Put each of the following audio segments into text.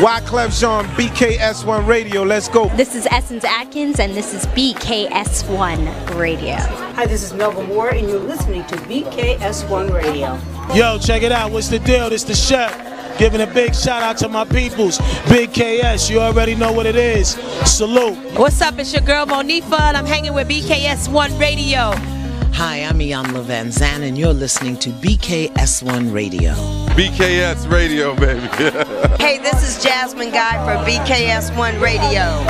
Wyclef Jean, BKS1 Radio. Let's go. This is Essence Atkins, and this is BKS1 Radio. Hi, this is Melba Moore, and you're listening to BKS1 Radio. Yo, check it out. What's the deal? This the chef. Giving a big shout out to my peoples. Big KS, you already know what it is. Salute. What's up? It's your girl Monifa, and I'm hanging with BKS1 Radio. Hi, I'm Iyanla Vanzant, and you're listening to BKS1 Radio. BKS Radio, baby. Hey, this is Jasmine Guy for BKS1 Radio.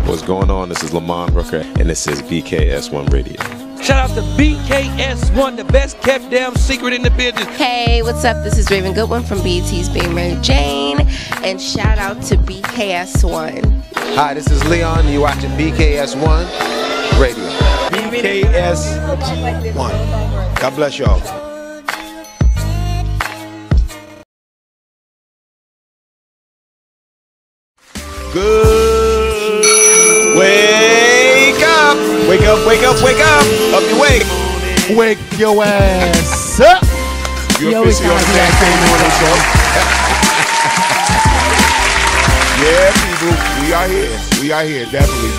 What's going on? This is Lamont Rooker, and this is BKS1 Radio. Shout out to BKS1, the best kept damn secret in the business. Hey, what's up? This is Raven Goodwin from BET's Being Mary Jane, and shout out to BKS1. Hi, this is Leon. You're watching BKS1 Radio. BKS1. God bless y'all. Good. Wake up. Wake up, wake up, wake up. Up you wake. Wake your ass up. You're officially on the Man Cave Morning Show. Yeah, people. We are here. We are here. Definitely.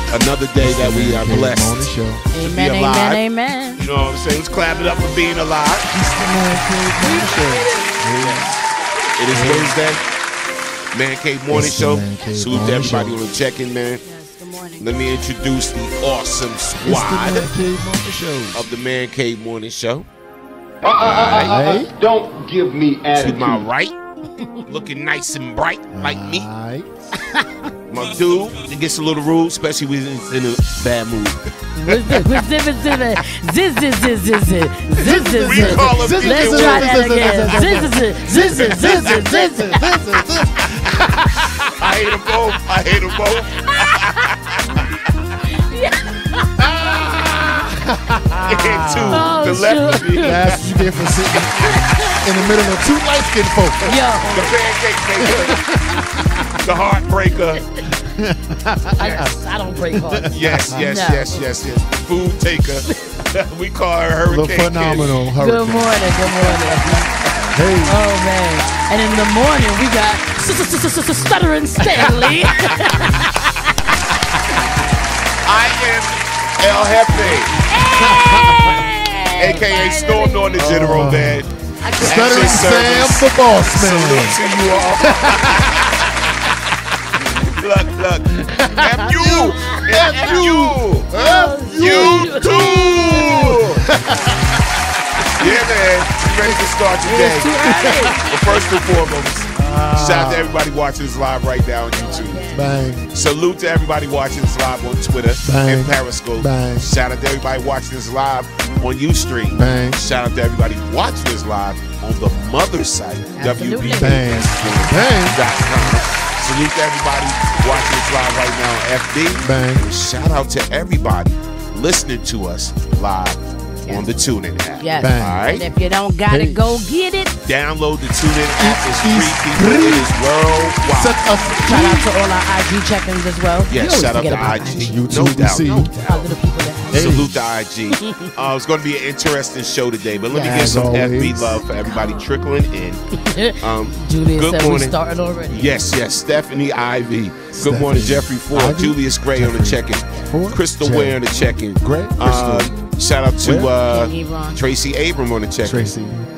Another day that we are blessed to be alive. Amen. You know what I'm saying? Let's clap it up for being alive. It is Wednesday. Man Cave Morning Show. Salute to everybody on the check-in, man. Good morning. Let me introduce the awesome squad of the Man Cave Morning Show. Don't give me attitude. To my right, looking nice and bright like me. My dude, it gets a little rude, especially when he's in a bad mood. Let's try that again. I hate them both. The left of me. That's what you get for sitting in the middle of two light-skinned folk. Yo. The pancake maker. The heartbreaker. I don't break hearts. Yes. Food taker. We call her Hurricane. The phenomenal Kid. Hurricane. Good morning. Hey. Oh, man. And in the morning, we got Stuttering Stanley. I am El Jefe. A.K.A. Stormed on the General, man. Stuttering Sam, the boss man. Salute to you all. Look. F you too. Yeah, man. You ready to start today? Well, first and foremost, shout out to everybody watching this live right now on YouTube. Bang. Salute to everybody watching this live on Twitter and Periscope. Bang. Shout out to everybody watching this live on Ustream. Bang. Shout out to everybody watching this live on the mother site, WBBS.com. Salute to everybody watching this live right now on FB. Bang. And shout out to everybody listening to us live on the TuneIn app. Yes. Bang. All right. And if you don't got it, go get it. Download the TuneIn app. It's free, people. It is worldwide. Shout out to all our IG check-ins as well. Yes, shout out to IG. No doubt. Salute to IG. It's going to be an interesting show today, but let me get some FB love for everybody trickling in. Julius good said morning. we started already. Yes. Stephanie Ivy. Good morning, Jeffrey Ford. Julius Gray on the check-in. Crystal Ware on the check-in. Great. Shout out to Tracy Abram on the check-in.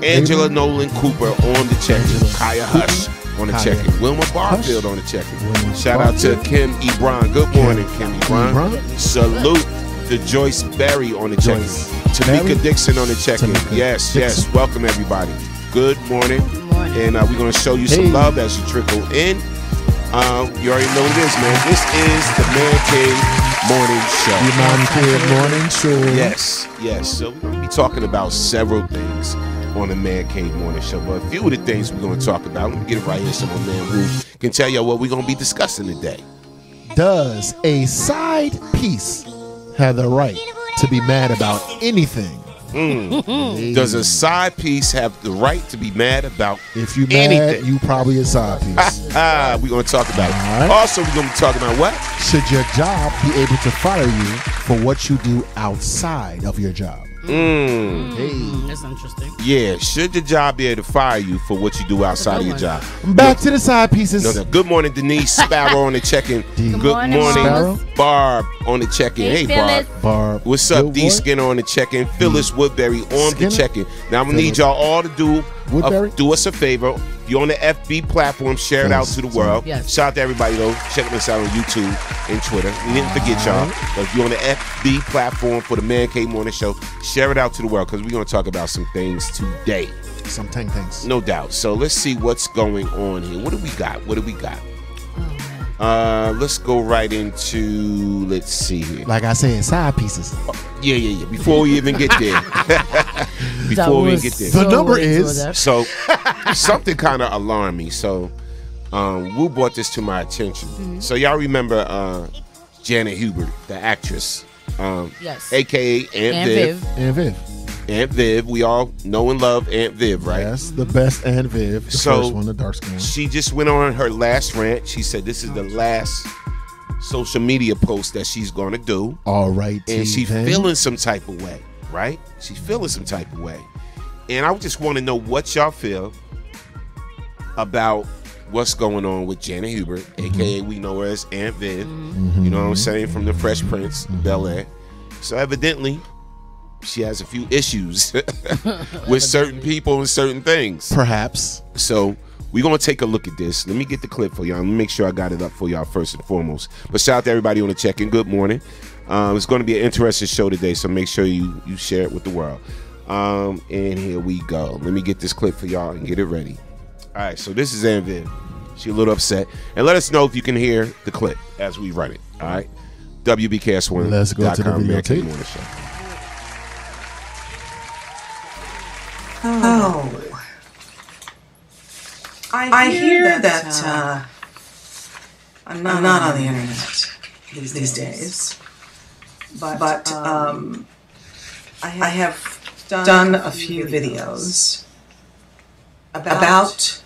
Angela Nolan Cooper on the check-in. Kaya Hush on the check-in. Wilma Barfield on the check-in. Shout out to Kim Ebron. Good morning, Kim Ebron. Salute to Joyce Berry on the check-in. Tamika Dixon on the check-in. Yes. Welcome, everybody. Good morning. And we're going to show you some love as you trickle in. You already know what it is, man. This is the Man Cave Morning Show. The Man Cave Morning Show. Yes. So we're going to be talking about several things on the Man Cave Morning Show. But a few of the things we're going to talk about, let me get it right here so my man Wu can tell y'all what we're going to be discussing today. Does a side piece have the right to be mad about anything? Does a side piece have the right to be mad about if you mad, anything? You probably a side piece. We're going to talk about it. Right. Also, we're going to be talking about what? Should your job be able to fire you for what you do outside of your job? That's interesting. Yeah, should your job be able to fire you for what you do outside of your job? Back to the side pieces. No. Good morning, Denise Sparrow on the check-in. Good morning, Barb on the check-in. Hey, Barb. What's up, D Skinner on the check-in. Phyllis Woodbury on the check-in. Now, I'm going to need y'all all to do us a favor. If you're on the FB platform, share it out to the world. Yes. Shout out to everybody, though. Check us out on YouTube and Twitter. We didn't forget y'all. But if you're on the FB platform for the Man Cave Morning Show, share it out to the world because we're going to talk about some things today. Some things. No doubt. So let's see what's going on here. What do we got? Let's go right into, let's see here. Like I said, side pieces. Yeah. Before we even get there. The number is. So something kind of alarmed me. So Wu brought this to my attention. So y'all remember Janet Hubert, the actress. Yes. AKA Aunt Viv. Aunt Viv. We all know and love Aunt Viv, right? Yes, the best Aunt Viv. The first one, the dark skin one. She just went on her last rant. She said this is the last social media post that she's going to do. All right. And she's feeling some type of way, right? She's feeling some type of way. And I just want to know what y'all feel about what's going on with Janet Hubert, a.k.a. we know her as Aunt Viv. You know what I'm saying? From the Fresh Prince, Bel-Air. So evidently, she has a few issues with certain people and certain things. Perhaps. So we're going to take a look at this. Let me get the clip for y'all. Let me make sure I got it up for y'all first and foremost. But shout out to everybody on the check-in. Good morning. It's going to be an interesting show today, so make sure you share it with the world. And here we go. Let me get this clip for y'all and get it ready. All right, so this is Aunt Viv. She's a little upset. And let us know if you can hear the clip as we run it. All right? WBKS1.com. Let's go to the videotape. Oh, I hear that I'm not on the internet these days, but I have done a few videos about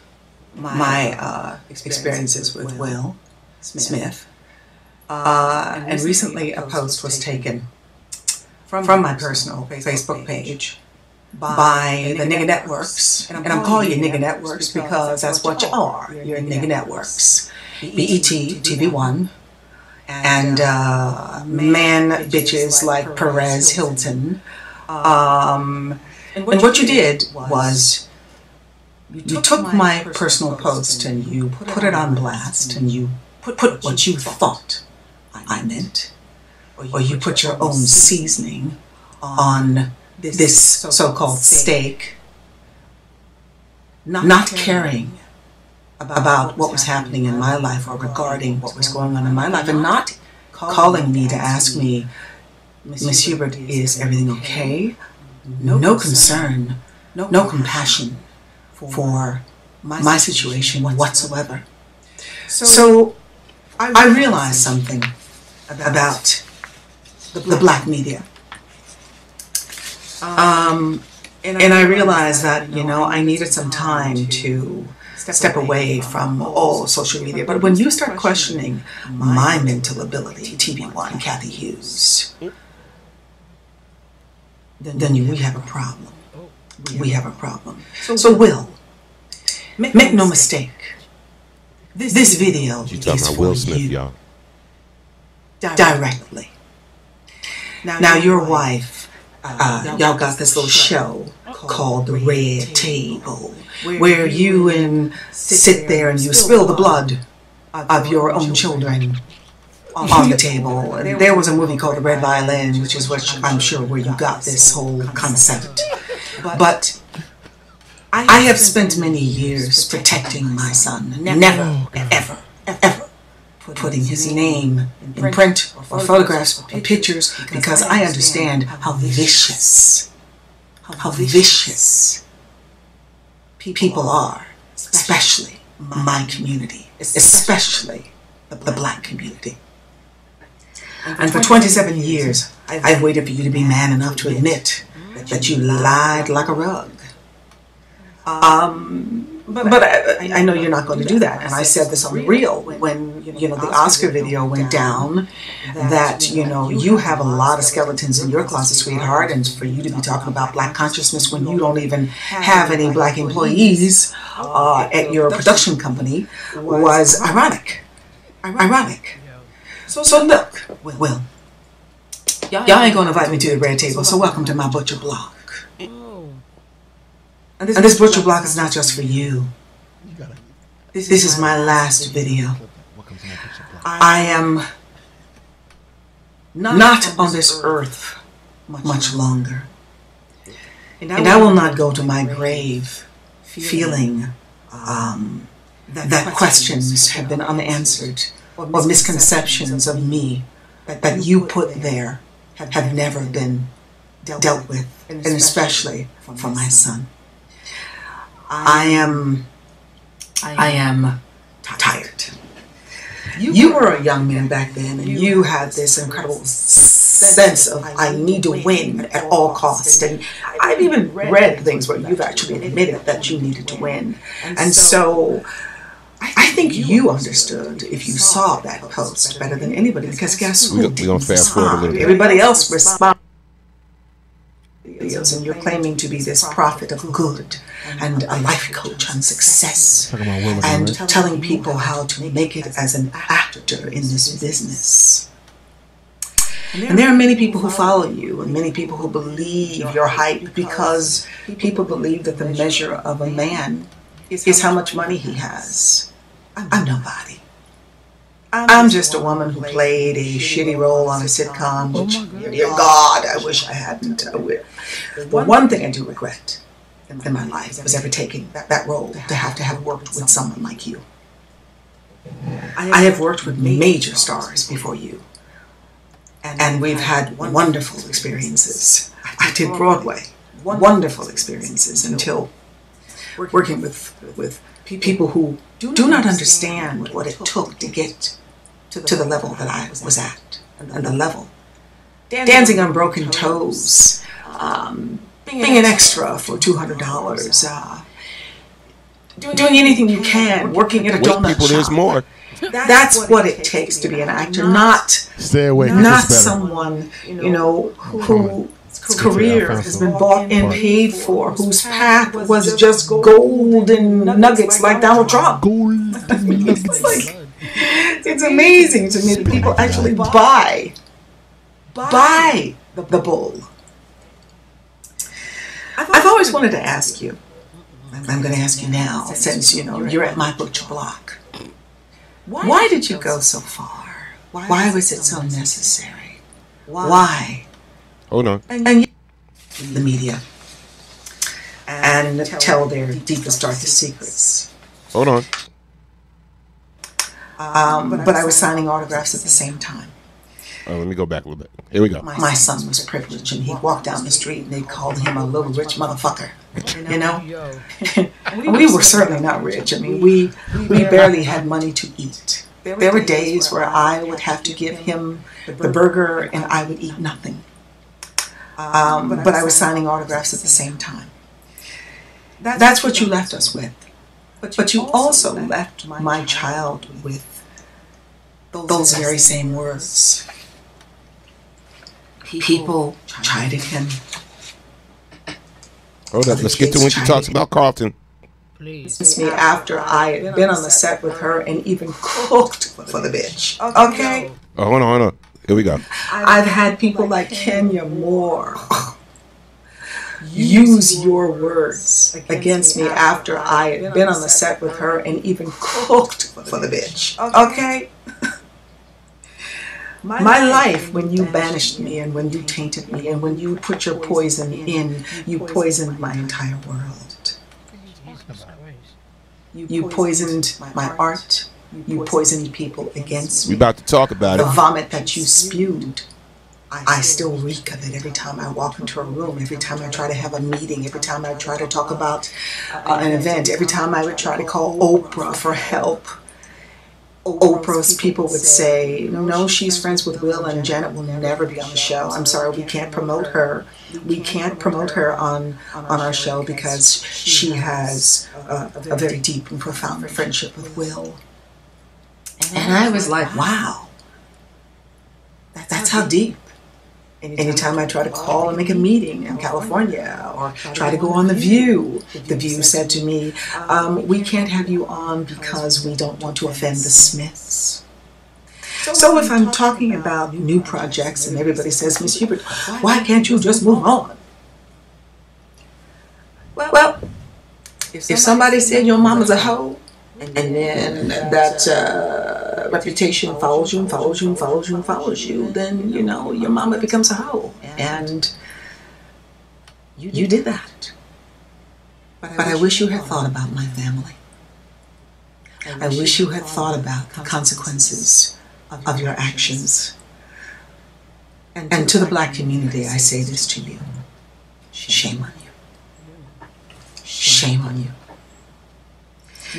my experiences with Will Smith, and recently a post was taken from my personal Facebook page by the Nigga Networks, and I'm calling you Nigga Networks because that's what you are. You're Nigga Networks. BET, TV1, and man bitches like Perez Hilton. And what you did was you took my personal post and you put it on blast and you put what you thought I meant, or you put your own seasoning on this so-called steak, not caring about what was happening in my life or regarding what was going on in my life, and not calling me to ask me, Miss Hubert, is everything okay? No concern, no compassion for my situation whatsoever. So I realized something about the black media. And I realized that, I needed some time to step away from all social media. But when you start questioning my mental ability, TV1, Kathy Hughes, then we have a problem. We have a problem. So Will, make no mistake, this video you talking about Will Smith, y'all. Directly. Now your wife, y'all got this little show called The Red Table, where you sit there and you spill the blood of your own children on the table. And there was a movie called The Red Violin, which is what I'm sure where you got this whole concept. But I have spent many years protecting my son, never, ever, ever putting his name in print or photographs or pictures, because I understand how vicious people are, especially my community, especially the black community. And for 27 years, I've waited for you to be man enough to admit that you lied like a rug. But I know you're not going to do that. And I said this on Real when, the Oscar video went down, that, you have a lot of skeletons in your closet, sweetheart, and for you to be talking about black consciousness when you don't even have any black employees at your production company was ironic. Ironic. So look, Will, y'all ain't going to invite me to the red table, so welcome to my butcher block. And this butcher block is not just for you. This is my last video. I am not on this earth much longer. And I will not go to my grave feeling that questions have been unanswered or misconceptions of me that you put there have never been dealt with, and especially for my son. I am tired. You were a young man back then, and you had this incredible sense of I need to win at all costs. And I've even read things where you've actually admitted that you needed to win. And so I think you understood if you saw that post better than anybody, because guess who? We're going to fast forward a little bit. Everybody else responded. And you're claiming to be this prophet of good and a life coach on success and telling people how to make it as an actor in this business. And there are many people who follow you and many people who believe your hype, because people believe that the measure of a man is how much money he has. I'm nobody. I'm just a woman who played a shitty role on a sitcom, which, dear God, I wish I hadn't. The one thing I do regret in my life was ever taking that role, to have worked with someone like you. I have worked with major stars before you, and we've had wonderful experiences. I did Broadway, wonderful experiences, until working with people who do not understand what it took to get to the level that I was at, and the level. Dancing on broken toes, being an extra for $200, doing anything you can, working at a donut people, shop. There's more. That's what it takes to be an actor, not someone, whose career has been bought and paid for, whose path was just golden nuggets like Donald Trump. It's amazing to me that people actually buy the bull. I've always wanted to ask you, I'm going to ask you now, since you're at my butcher block. Why did you go so far? Why was it so necessary? Why? Hold on. And the media and tell their deepest, darkest secrets. Hold on. But I was signing autographs at the same time. Let me go back a little bit. Here we go. My son was privileged, and he'd walk down the street and they called him a little rich motherfucker. We were certainly not rich. I mean, we barely had money to eat. There were days where I would have to give him the burger and I would eat nothing. But I was signing autographs at the same time. That's what you left us with. But you also left my child with those very same words. People chided him. Hold up, let's get to when she talks about Carlton. It's me after I had been on the set with her and even cooked for the bitch. Okay? Oh, hold on. Here we go. I've had people like Kenya Moore use your words against me after I had been on the set with her and even cooked for the bitch. Okay? My life, when you banished me and when you tainted me and when you put your poison in, you poisoned my entire world. You poisoned my art. You poisoned people against me. We about to talk about it. The vomit that you spewed, I still reek of it every time I walk into a room, every time I try to have a meeting, every time I try to talk about an event, every time I would try to call Oprah for help. Oprah's people would say, no, she's friends with Will and Janet will never be on the show. I'm sorry, we can't promote her. We can't promote her on our show because she has a very deep and profound friendship with Will. And I was like, wow, that's how deep. Anytime I try to call and make a meeting in California or try to go on The View said to me, we can't have you on because we don't want to offend the Smiths. So if I'm talking about new projects and everybody says, Miss Hubert, why can't you just move on? Well, if somebody said your mama's a hoe, and then that reputation follows you, then, your mama becomes a hoe. And you did that. But I wish you had thought about my family. I wish you had thought about the consequences of your actions. And to the Black community, I say this to you. Shame on you. Shame on you.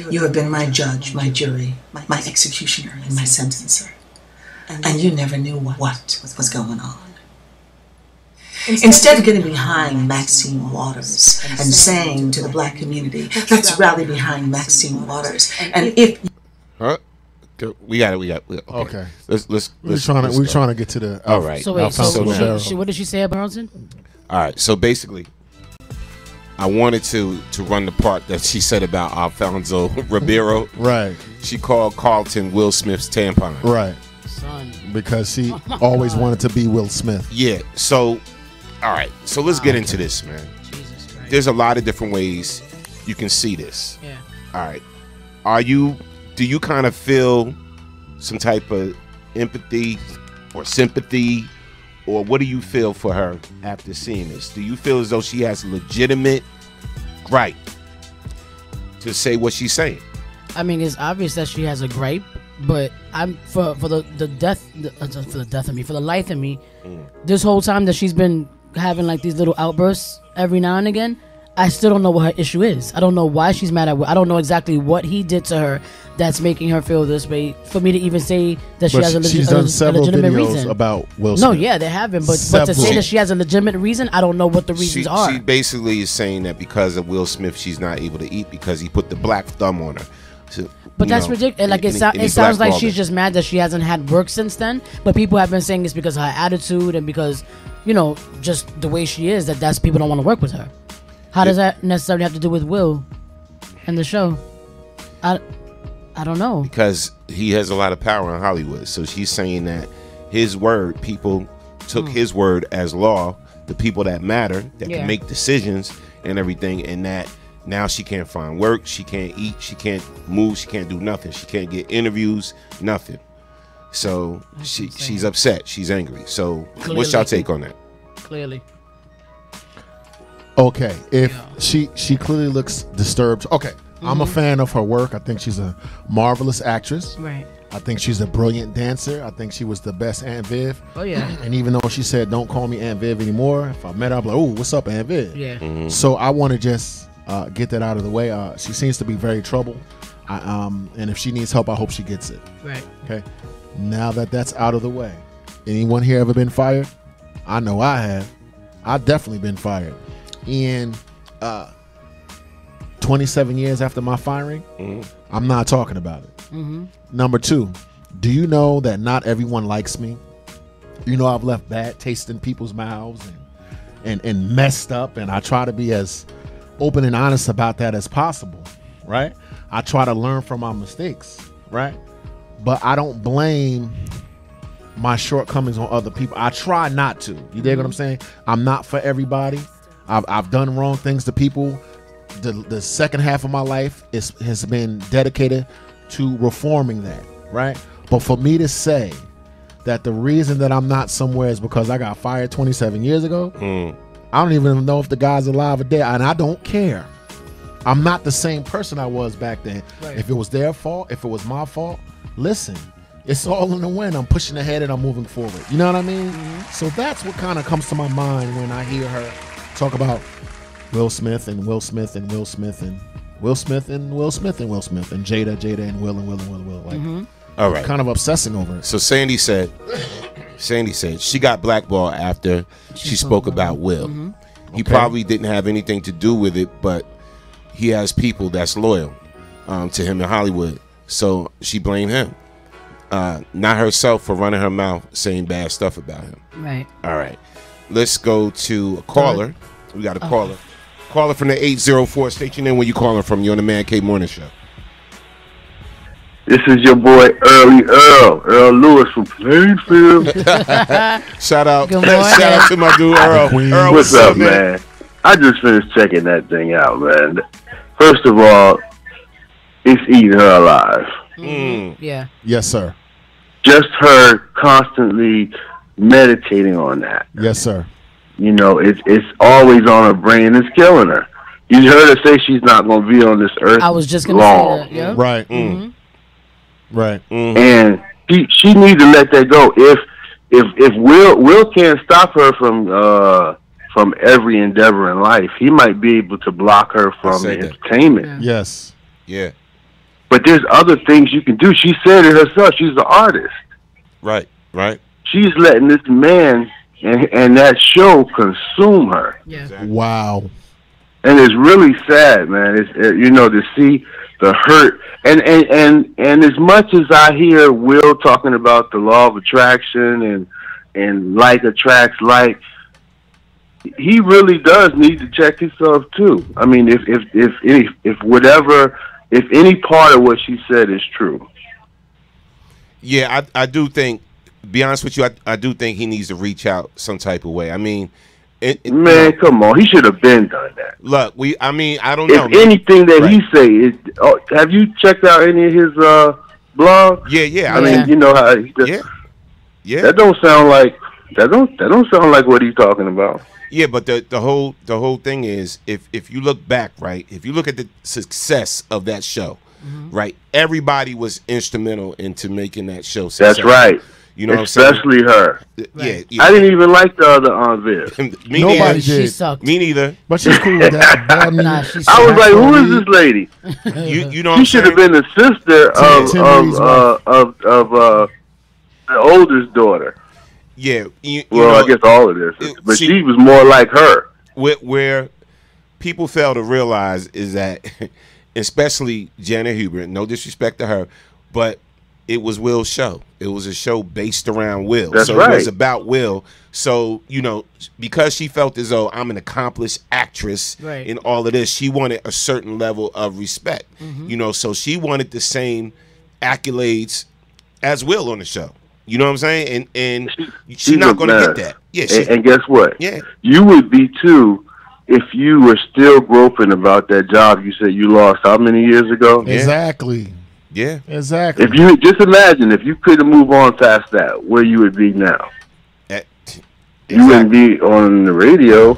You have been my judge, my jury, my executioner, and my sentencer. And you never knew what was going on. Instead of getting behind Maxine Waters and saying to the Black community, let's rally behind Maxine Waters. And if... We got it. Okay. We're trying to get to the... All right. So wait, what did she say about Carlton? All right. So basically, I wanted to run the part that she said about Alfonso Ribeiro. Right. She called Carlton Will Smith's tampon. Right. Son. Because she always wanted to be Will Smith. Yeah. So, all right. So let's get into this, man. Jesus Christ. There's a lot of different ways you can see this. Yeah. All right. Do you kind of feel some type of empathy or sympathy, or what do you feel for her after seeing this? Do you feel as though she has legitimate right to say what she's saying? I mean, it's obvious that she has a gripe, but I'm for the life of me, this whole time that she's been having like these little outbursts every now and again, I still don't know what her issue is. I don't know why she's mad at Will. I don't know exactly what he did to her that's making her feel this way. For me to even say that she has a legitimate reason about Will Smith. No, yeah, there have been, but to say that she has a legitimate reason, I don't know what the reasons are. She basically is saying that because of Will Smith, she's not able to eat because he put the black thumb on her. So, but that's ridiculous. Like it sounds like she's just mad that she hasn't had work since then. But people have been saying it's because of her attitude and because, just the way she is, that's people don't want to work with her. How does that necessarily have to do with Will and the show? I don't know. Because he has a lot of power in Hollywood. So she's saying that his word, people took his word as law, the people that matter, that can make decisions and everything, and that now she can't find work, she can't eat, she can't move, she can't do nothing. She can't get interviews, nothing. So she's upset. She's angry. So what's y'all take on that? Clearly. Okay, if she clearly looks disturbed. Okay, I'm a fan of her work. I think she's a marvelous actress. Right. I think she's a brilliant dancer. I think she was the best Aunt Viv. Oh, yeah. And even though she said, don't call me Aunt Viv anymore, if I met her, I'd be like, oh, what's up, Aunt Viv? Yeah. So I want to just get that out of the way. She seems to be very troubled. And if she needs help, I hope she gets it. Right. Okay. Now that that's out of the way, anyone here ever been fired? I know I have. I've definitely been fired. And 27 years after my firing, I'm not talking about it. Number two, do you know that not everyone likes me? I've left bad taste in people's mouths and messed up, and I try to be as open and honest about that as possible, right? I try to learn from my mistakes, right? But I don't blame my shortcomings on other people. I try not to. You dig what I'm saying? I'm not for everybody. I've done wrong things to people. The second half of my life has been dedicated to reforming that, right? But for me to say that the reason that I'm not somewhere is because I got fired 27 years ago, I don't even know if the guy's alive or dead, and I don't care. I'm not the same person I was back then. Right. If it was their fault, if it was my fault, listen, it's all in the wind. I'm pushing ahead and I'm moving forward. You know what I mean? So that's what kind of comes to my mind when I hear her talk about Will Smith and Will Smith and Will Smith and Will Smith and Will Smith and Will Smith and Jada and Will and Will and Will and Will. Like, All right. Kind of obsessing over it. So Sandy said she got blackballed after she spoke about Will. He probably didn't have anything to do with it, but he has people that's loyal to him in Hollywood. So she blamed him, not herself for running her mouth saying bad stuff about him. Right. All right. Let's go to a caller. We got a caller. Caller from the 804. State your name when you calling from. You're on the Man Cave Morning Show. This is your boy Earl Lewis from Plainfield. Shout out to my dude Earl. What's up, man? I just finished checking that thing out, man. First of all, it's eating her alive. Yeah. Yes, sir. Just her constantly meditating on that. Yes, sir. You know, it's always on her brain. It's killing her. You heard her say she's not going to be on this earth. I was just going to say that. Yeah. Right. Right. And she needs to let that go. If Will can't stop her from every endeavor in life, he might be able to block her from the entertainment. Yes. Yeah. But there's other things you can do. She said it herself. She's an artist. Right. She's letting this man and that show consume her. Yeah. Exactly. Wow. And it's really sad, man. It's to see the hurt and as much as I hear Will talking about the law of attraction and like attracts like, he really does need to check himself too. I mean, if any part of what she said is true. Yeah, I do think. Be honest with you, I do think he needs to reach out some type of way. I mean, man, come on, he should have been done that. Look, I don't know. If anything that he say, have you checked out any of his blogs? Yeah. I mean, you know how he just, That don't sound like what he's talking about. Yeah, but the whole thing is, if you look back, right, if you look at the success of that show, right, everybody was instrumental into making that show successful. That's right. You know, especially her. Yeah, I didn't even like the other Aunt Viv. Nobody did. She sucked. Me neither. But she's cool with that. I was like, who is this lady? You know, she should have been the sister of the oldest daughter. Yeah. I guess all of this, but she was more like her. Where people fail to realize is that, especially Janet Hubert, no disrespect to her, but it was Will's show. It was a show based around Will. That's so right. It was about Will. So, because she felt as though I'm an accomplished actress in all of this, she wanted a certain level of respect. So she wanted the same accolades as Will on the show. You know what I'm saying? And she's not going to get that. Yeah. And guess what? Yeah. You would be too if you were still groping about that job you said you lost how many years ago? Exactly. Yeah. Exactly. If you just imagine if you couldn't move on past that, where you would be now. You wouldn't be on the radio.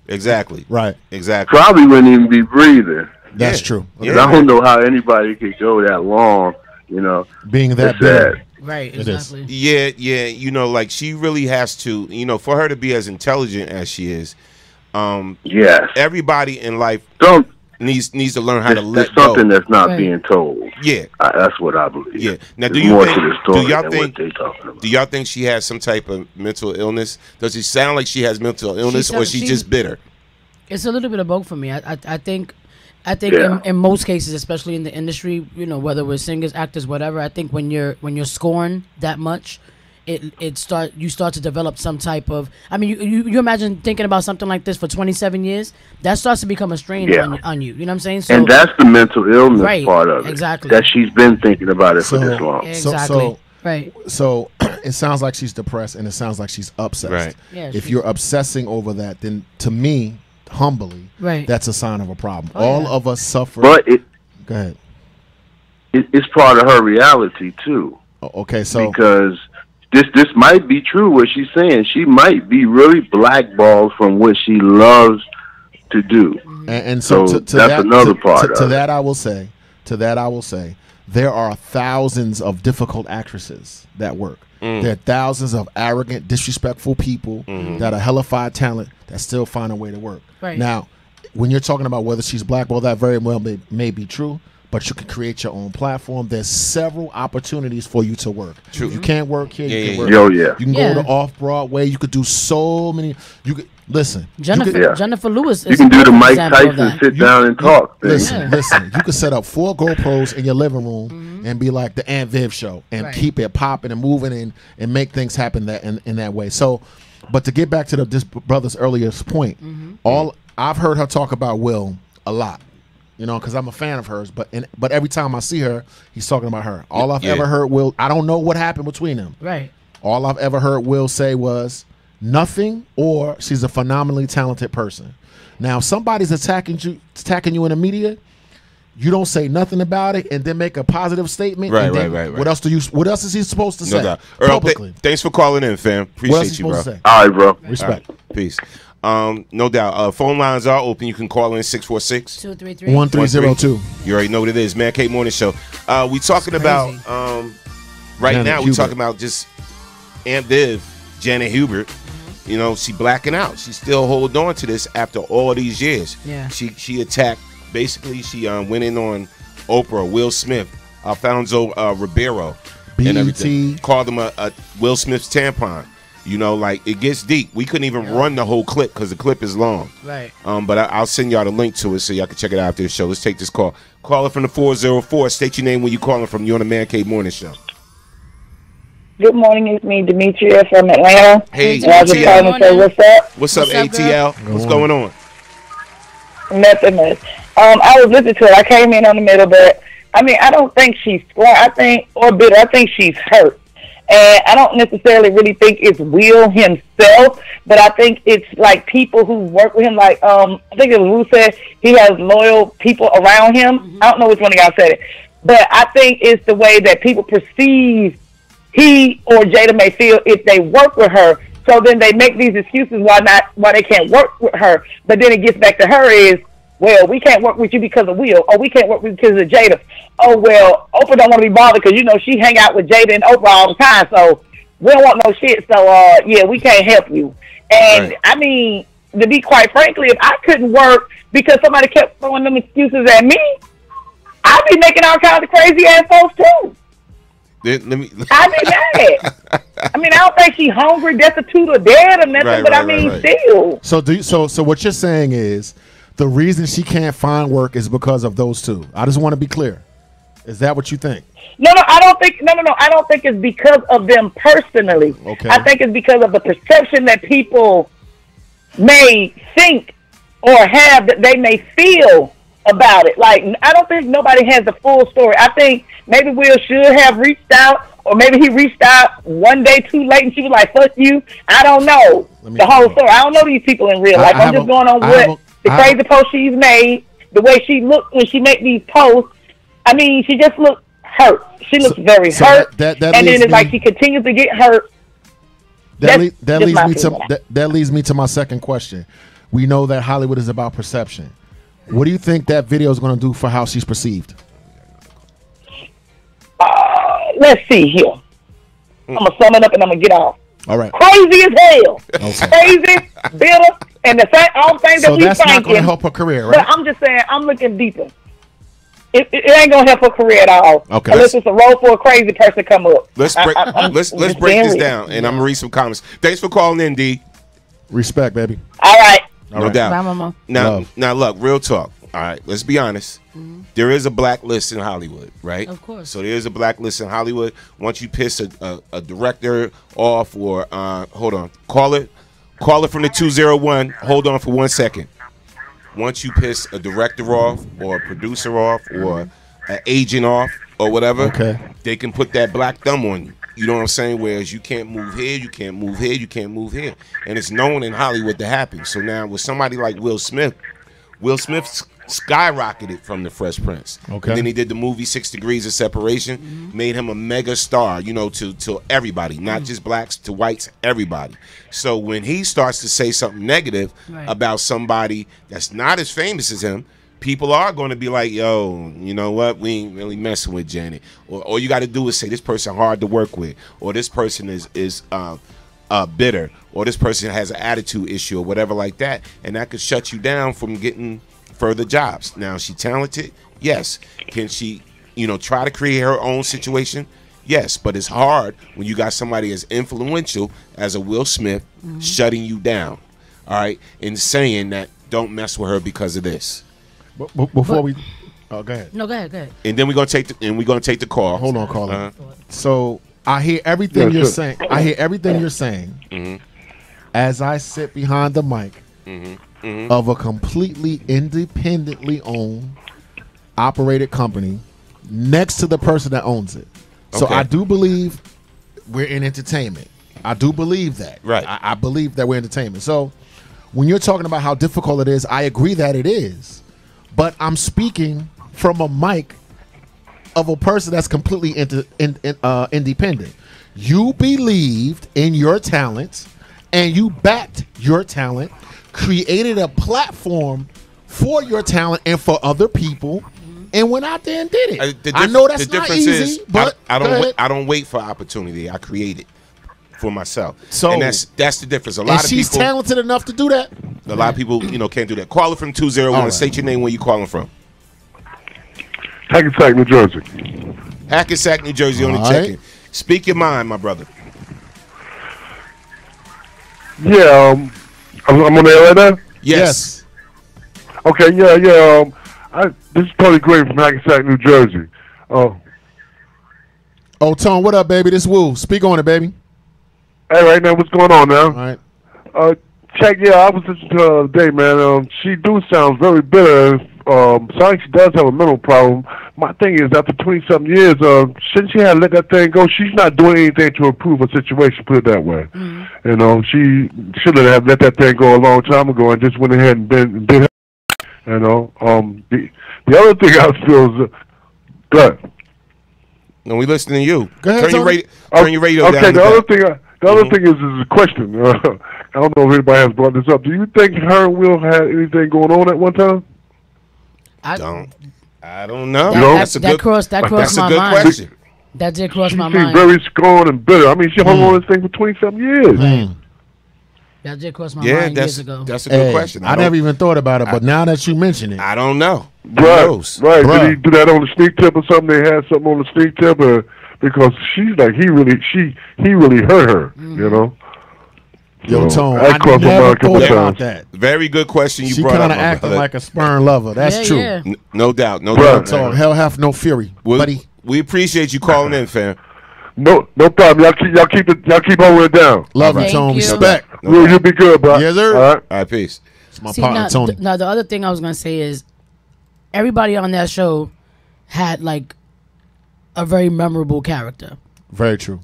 Exactly. Right. Exactly. Probably wouldn't even be breathing. That's true. I don't know how anybody could go that long, being that big. Right, exactly. Yeah. Like she really has to, for her to be as intelligent as she is. Yes. Everybody in life needs to learn how to let go. Something that's not being told. Yeah. That's what I believe. Yeah. Now, do y'all think she has some type of mental illness? Does it sound like she has mental illness, or she's just bitter? It's a little bit of both for me. I think in most cases, especially in the industry, whether we're singers, actors, whatever, I think when you're scoring that much, you start to develop some type of. I mean, you imagine thinking about something like this for 27 years. That starts to become a strain on you. You know what I'm saying? So, and that's the mental illness part of it. Exactly. That she's been thinking about it for this long. Exactly. Right. So it sounds like she's depressed, and it sounds like she's obsessed. Right. Yeah, if you're obsessing over that, then to me, humbly, that's a sign of a problem. All of us suffer. But go ahead. It's part of her reality too. Okay, so because this might be true what she's saying. She might be really blackballed from what she loves to do. And so to that's that, another part of to it. that I will say, there are thousands of difficult actresses that work. There are thousands of arrogant, disrespectful people that are hellified talent that still find a way to work. Right. Now, when you're talking about whether she's blackballed, that very well may be true. but you can create your own platform. There's several opportunities for you to work. True. You can't work here. You can work. You can go to off Broadway. You could do so many. You could listen. Jennifer Lewis. You can do the Mike Tyson sit down and talk. Listen. You can set up 4 GoPros in your living room and be like the Aunt Viv show and keep it popping and moving and make things happen in that way. So, but to get back to this brother's earlier point, I've heard her talk about Will a lot. You know, because I'm a fan of hers, but every time I see her, he's talking about her. All I've ever heard Will, I don't know what happened between them. Right. All I've ever heard Will say was nothing, or she's a phenomenally talented person. Now, if somebody's attacking you in the media, you don't say nothing about it, and then make a positive statement. Right. What else is he supposed to say? No doubt. Earl, thanks for calling in, fam. Appreciate you, bro. All right, bro. Respect. Right. Peace. No doubt. Phone lines are open. You can call in 646-1302. You already know what it is. Man Cave Morning Show. We talking about right now. We talking about just Aunt Viv, Janet Hubert. You know, she blacking out. She still holding on to this after all these years. Yeah. She attacked. Basically, she went in on Oprah, Will Smith, Alfonso Ribeiro, and everything. Called him a Will Smith's tampon. You know, like, it gets deep. We couldn't even run the whole clip because the clip is long. Right. But I'll send y'all the link to it so y'all can check it out after the show. Let's take this call. Caller from the 404. State your name when you calling from. You on the Man Cave Morning Show. Good morning. It's me, Demetria from Atlanta. Hey, and I was just calling to say what's up. What's up, ATL? What's going on? Nothing much. I was listening to it. I came in on the middle, but I mean, I don't think she's square. I think she's hurt. And I don't necessarily really think it's Will himself, but I think it's like people who work with him. Like, I think it was Wu said he has loyal people around him. I don't know which one of y'all said it, but I think it's the way that people perceive he or Jada may feel if they work with her. So then they make these excuses why they can't work with her. But then it gets back to her is, well, we can't work with you because of Will, or we can't work with you because of Jada. Oh, well, Oprah don't want to be bothered because, you know, she hang out with Jada and Oprah all the time, so we don't want no shit. So, yeah, we can't help you. And, I mean, to be quite frankly, if I couldn't work because somebody kept throwing them excuses at me, I'd be making all kinds of crazy-ass folks, too. I'd be mad. I mean, I don't think she's hungry, destitute, or dead or nothing, but I mean, still. So what you're saying is, the reason she can't find work is because of those two. I just want to be clear. Is that what you think? No, I don't think. No, I don't think it's because of them personally. Okay. I think it's because of the perception that people may think or have that they may feel about it. Like, I don't think nobody has the full story. I think maybe Will should have reached out, or maybe he reached out one day too late, and she was like, "Fuck you." I don't know the whole story. I don't know these people in real life. I'm just going on what. The crazy post she's made, the way she looked when she made these posts, I mean, she just looked hurt. She looks very hurt. And then it's like she continues to get hurt. That leads me to my second question. We know that Hollywood is about perception. What do you think that video is going to do for how she's perceived? Let's see here. I'm going to sum it up and I'm going to get off. All right. Crazy as hell. Okay. Crazy, bitter, and the all things that we thinking. So that's not going to help her career, right? But I'm just saying, I'm looking deeper. It ain't going to help her career at all. Okay. Unless it's a role for a crazy person to come up. Let's break this down, and I'm going to read some comments. Thanks for calling in, D. Respect, baby. All right. No doubt. Bye, mama. Now, look, real talk. All right, let's be honest. There is a blacklist in Hollywood, right? Of course. So there is a blacklist in Hollywood. Once you piss a director off, or hold on, caller from the 201. Hold on for 1 second. Once you piss a director off, or a producer off, or an agent off, or whatever, they can put that black thumb on you. You know what I'm saying? Whereas you can't move here, you can't move here, you can't move here, and it's known in Hollywood to happen. So now with somebody like Will Smith skyrocketed from the Fresh Prince. Okay. And then he did the movie 6 Degrees of Separation, made him a mega star, you know, to everybody, not just blacks, to whites, everybody. So when he starts to say something negative about somebody that's not as famous as him, people are going to be like, yo, you know what, we ain't really messing with Janet. Or all you got to do is say this person hard to work with, or this person is bitter, or this person has an attitude issue, or whatever like that, and that could shut you down from getting further jobs. Now, is she talented? Yes. Can she, try to create her own situation? Yes, but it's hard when you got somebody as influential as a Will Smith shutting you down, all right, and saying that don't mess with her because of this. Before we, go ahead. No, go ahead. And then we're gonna take the call. Hold on, caller. So I hear everything you're saying. I hear everything you're saying. As I sit behind the mic of a completely independently owned, operated company next to the person that owns it. So I do believe we're in entertainment. I do believe that. Right. I believe that we're entertainment. So when you're talking about how difficult it is, I agree that it is. But I'm speaking from a mic of a person that's completely independent. You believed in your talent and you backed your talent, created a platform for your talent and for other people, and went out there and did it. I know that's not easy, but I don't wait for opportunity. I create it for myself. So and that's the difference. A lot of she's people talented enough to do that. A lot of people, can't do that. Caller from 201. Right. State your name. Where you calling from? Hackensack, New Jersey. Hackensack, New Jersey. On the check-in. Speak your mind, my brother. Yeah, I'm on the air right now. Yes. Okay. Yeah. This is Tony Gray from Hackensack, New Jersey. Oh, Tone, what up, baby? This Woo. Speak on it, baby. Hey, right now, what's going on now? All right. Check. Yeah, I was listening to her today, man. She sounds very bitter. Sounds like she does have a mental problem. My thing is, after 20-something years, shouldn't she have let that thing go? She's not doing anything to improve her situation, put it that way. She should have let that thing go a long time ago and just went ahead and did her. The other thing I feel is, good. No, we listening to you. Go ahead, turn your radio down. Okay, the other thing is a question. I don't know if anybody has brought this up. Do you think her and Will had anything going on at one time? I don't know. That crossed my mind. Question. That did cross my She mind. seemed very scorned and bitter. I mean, she hung on this thing for 20-something years. That did cross my mind years ago. That's a good question. I never even thought about it, but now that you mention it, I don't know. Right. Did he do that on the sneak tip or something? They had something on the sneak tip, because she's like he really hurt her. Yo, Tone, I never thought about that. Very good question you she brought up. She kind of acting like a sperm lover. That's true. Yeah. No doubt. Tone, hell hath no fury, buddy. We appreciate you calling in, fam. No problem. Y'all keep holding it down. Love you, Tone. Respect. You'll be good, bro. Yes, sir. All right, peace. It's my partner, Tony. Now, the other thing I was gonna say is, everybody on that show had like a very memorable character. Very true.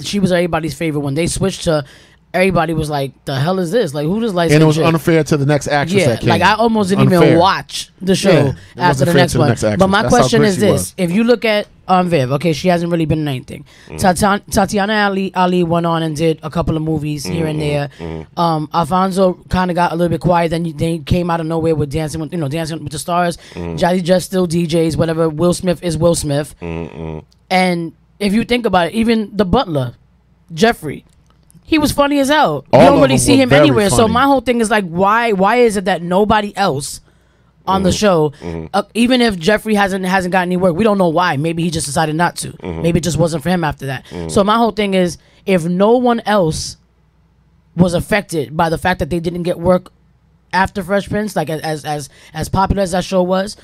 She was everybody's favorite. When they switched to, everybody was like, "The hell is this? Like, who does like?" And it was unfair to the next actress. Yeah, that came. like I almost didn't even watch the show after the next one. But my question is this: if you look at Viv, okay, she hasn't really been in anything. Tatiana Ali went on and did a couple of movies here and there. Alfonso kind of got a little bit quiet. Then they came out of nowhere with Dancing with the Stars. Jazzy just still DJs. Whatever. Will Smith is Will Smith. And if you think about it, even the butler, Jeffrey. He was funny as hell. You don't really see him anywhere. Funny. So my whole thing is like, why is it that nobody else on the show, even if Jeffrey hasn't got any work, we don't know why. Maybe he just decided not to. Maybe it just wasn't for him after that. So my whole thing is, if no one else was affected by the fact that they didn't get work after Fresh Prince, like as popular as that show was,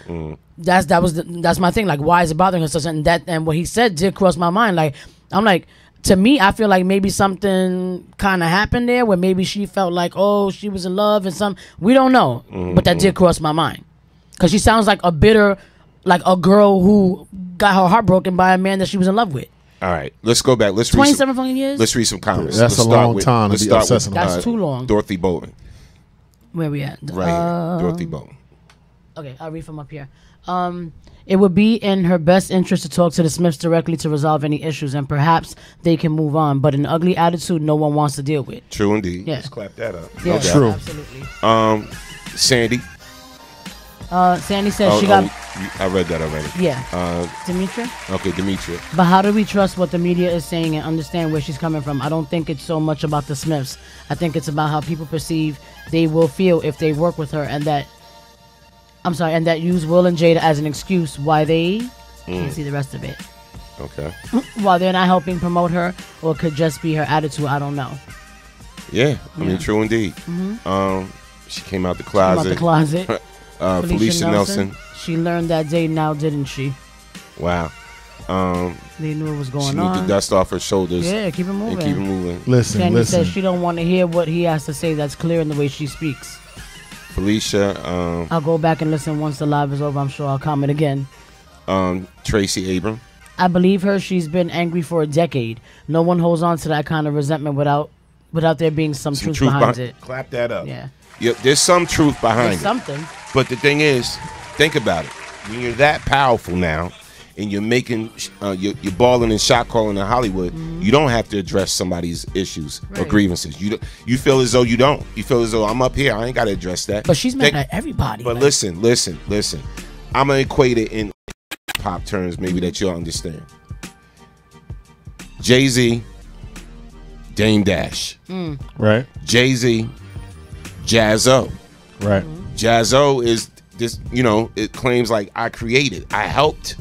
that's my thing. Like, why is it bothering us? And what he said did cross my mind. Like, I'm like, to me, I feel like maybe something kind of happened there where maybe she felt like, oh, she was in love and we don't know. But that did cross my mind. Because she sounds like a bitter, like a girl who got her heart broken by a man that she was in love with. All right, let's go back. 27 fucking years? Let's read some comments. That's a long time to be obsessing about. That's too long. Dorothy Bolton. Where we at? Right here, Dorothy Bolton. Okay, I'll read from up here. It would be in her best interest to talk to the Smiths directly to resolve any issues, and perhaps they can move on. But an ugly attitude no one wants to deal with. True indeed. Yeah. Let's clap that up. Yeah, no true. Absolutely. Sandy. Sandy says she got... I read that already. Yeah. Demetria? Okay, Demetria. But how do we trust what the media is saying and understand where she's coming from? I don't think it's so much about the Smiths. I think it's about how people perceive they will feel if they work with her, and that I'm sorry, and that use Will and Jada as an excuse why they can't see the rest of it. Okay. While they're not helping promote her, or it could just be her attitude. I don't know. Yeah, I mean, true indeed. She came out the closet. Felicia Nelson. She learned that day now, didn't she? Wow. They knew what was going she on. She need the dust off her shoulders. Yeah, keep it moving. And keep it moving. Listen, Candy says she don't want to hear what he has to say. That's clear in the way she speaks. Felicia. I'll go back and listen once the live is over. I'm sure I'll comment again. Tracy Abram. I believe her. She's been angry for a decade. No one holds on to that kind of resentment without there being some truth behind it. Clap that up. Yeah. There's some truth behind it. Something. But the thing is, think about it. When you're that powerful now, and you're making, you're balling and shot calling in Hollywood, you don't have to address somebody's issues or grievances. You feel as though you don't. You feel as though I'm up here. I ain't got to address that. But she's mad at everybody. But listen. I'm gonna equate it in pop terms, maybe that you'll understand. Jay-Z, Dame Dash, right? Jay-Z, Jaz-O, right? Jaz-O is this, it claims like I created, I helped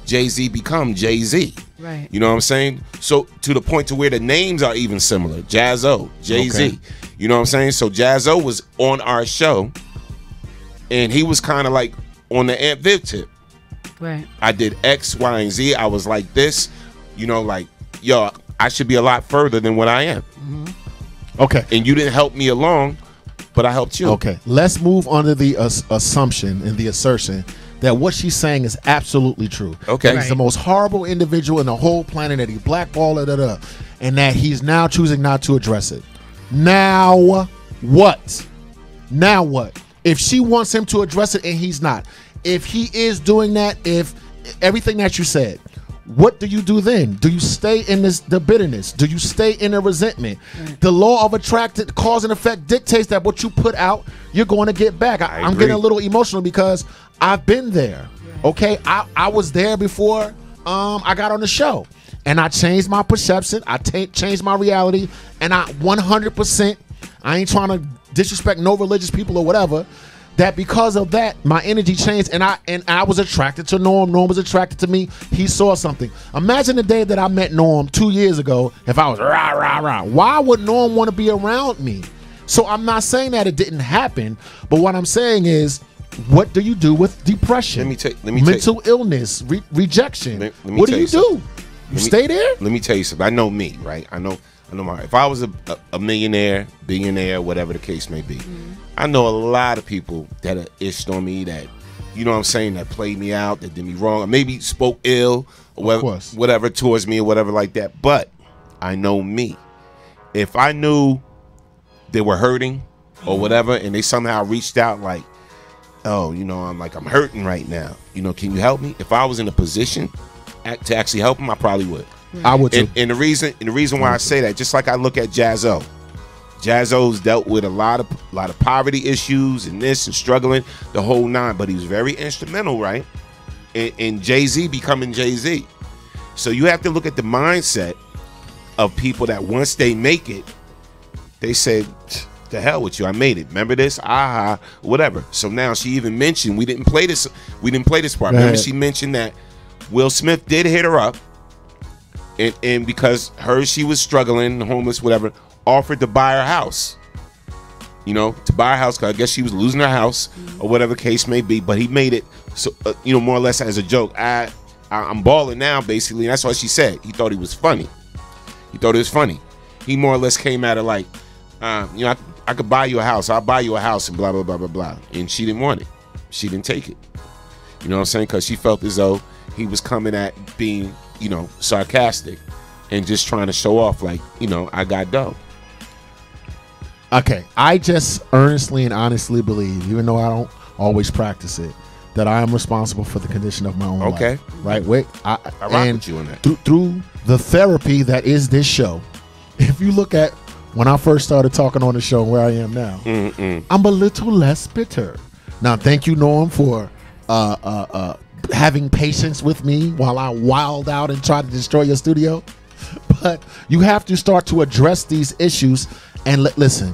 Jay-Z become Jay-Z. Right. You know what I'm saying? So to the point to where the names are even similar. Jaz-O, Jay-Z. Okay. You know what I'm saying? So Jaz-O was on our show, and he was kind of like on the Aunt Viv tip. Right. I did X, Y, and Z. I was like this, like, yo, I should be a lot further than what I am. Okay. And you didn't help me along, but I helped you. Okay. Let's move on to the assumption and the assertion that what she's saying is absolutely true. Okay. That he's the most horrible individual in the whole planet, that he blackballed, and that he's now choosing not to address it. Now what? Now what? If she wants him to address it and he's not, if he is doing that, if everything that you said, what do you do then? Do you stay in the bitterness? Do you stay in the resentment? Right. The law of attraction, cause and effect dictates that what you put out, you're going to get back. I'm getting a little emotional because I've been there. Okay, I was there before I got on the show, and I changed my perception. I changed my reality, and I 100%. I ain't trying to disrespect no religious people or whatever. That because of that, my energy changed, and I was attracted to Norm. Norm was attracted to me. He saw something. Imagine the day that I met Norm 2 years ago. If I was rah rah rah, why would Norm want to be around me? So I'm not saying that it didn't happen, but what I'm saying is, what do you do with depression? Mental illness, rejection. What do you do? You stay there? Let me tell you something. I know me, right? I know if I was a millionaire, billionaire, whatever the case may be, I know a lot of people that are ished on me, that, that played me out, that did me wrong, or maybe spoke ill, or whatever towards me, or whatever like that. But I know me. If I knew they were hurting or whatever, and they somehow reached out like, oh, I'm hurting right now. Can you help me? If I was in a position to actually help them, I probably would. I would too. And the reason why I say that, just like I look at Jaz-O. Jaz-O's dealt with a lot of poverty issues and this and struggling the whole nine, but he was very instrumental, right? In Jay-Z becoming Jay-Z. So you have to look at the mindset of people that once they make it, they said, the hell with you, I made it. Remember this? Whatever. So now she even mentioned, we didn't play this part. Remember she mentioned that Will Smith did hit her up, and because she was struggling, homeless, whatever, offered to buy her house. To buy her house, because I guess she was losing her house or whatever the case may be. But he made it so more or less as a joke. I'm balling now, basically. And that's what she said. He thought he was funny. He more or less came at her like, I could buy you a house. I'll buy you a house and blah, blah, blah, blah, blah. And she didn't want it. She didn't take it. You know what I'm saying? Because she felt as though he was coming at being, sarcastic and just trying to show off like, I got dough. Okay, I just earnestly and honestly believe, even though I don't always practice it, that I am responsible for the condition of my own life. Right, Wick? I rock with you on that. Through the therapy that is this show, if you look at when I first started talking on the show and where I am now, I'm a little less bitter. Now, thank you, Norm, for having patience with me while I wild out and try to destroy your studio. But you have to start to address these issues and listen.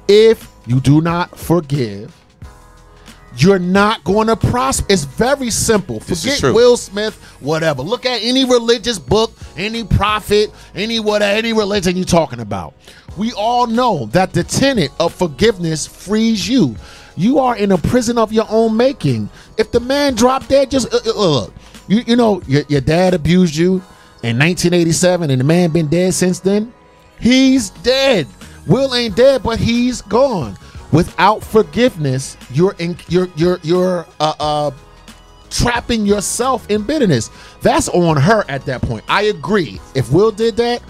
If you do not forgive, you're not going to prosper. It's very simple. Forget Will Smith, whatever. Look at any religious book, any prophet, any religion you're talking about. We all know that the tenet of forgiveness frees you. You are in a prison of your own making. If the man dropped dead, just look. You know, your dad abused you in 1987, and the man been dead since then. He's dead. Will ain't dead, but he's gone. Without forgiveness, you're trapping yourself in bitterness. That's on her at that point. I agree. If Will did that,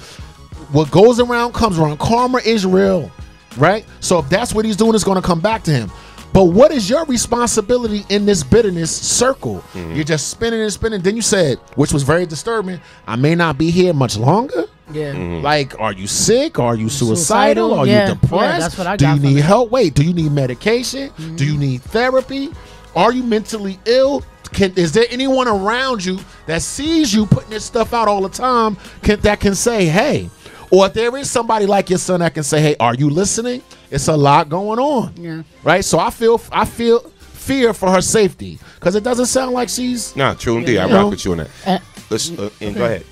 what goes around comes around. Karma is real, right? So if that's what he's doing, it's going to come back to him. But what is your responsibility in this bitterness circle? You're just spinning and spinning. Then you said, which was very disturbing, I may not be here much longer. Yeah. Like, are you sick? Are you suicidal? Are you depressed? Yeah, that's what I do got you need help? Wait, do you need medication? Do you need therapy? Are you mentally ill? Is there anyone around you that sees you putting this stuff out all the time that can say, hey? Or if there is somebody like your son that can say, hey, are you listening? It's a lot going on. Yeah. Right? So I feel fear for her safety because it doesn't sound like she's... Nah, true indeed. I rock with you on that. Let's go ahead.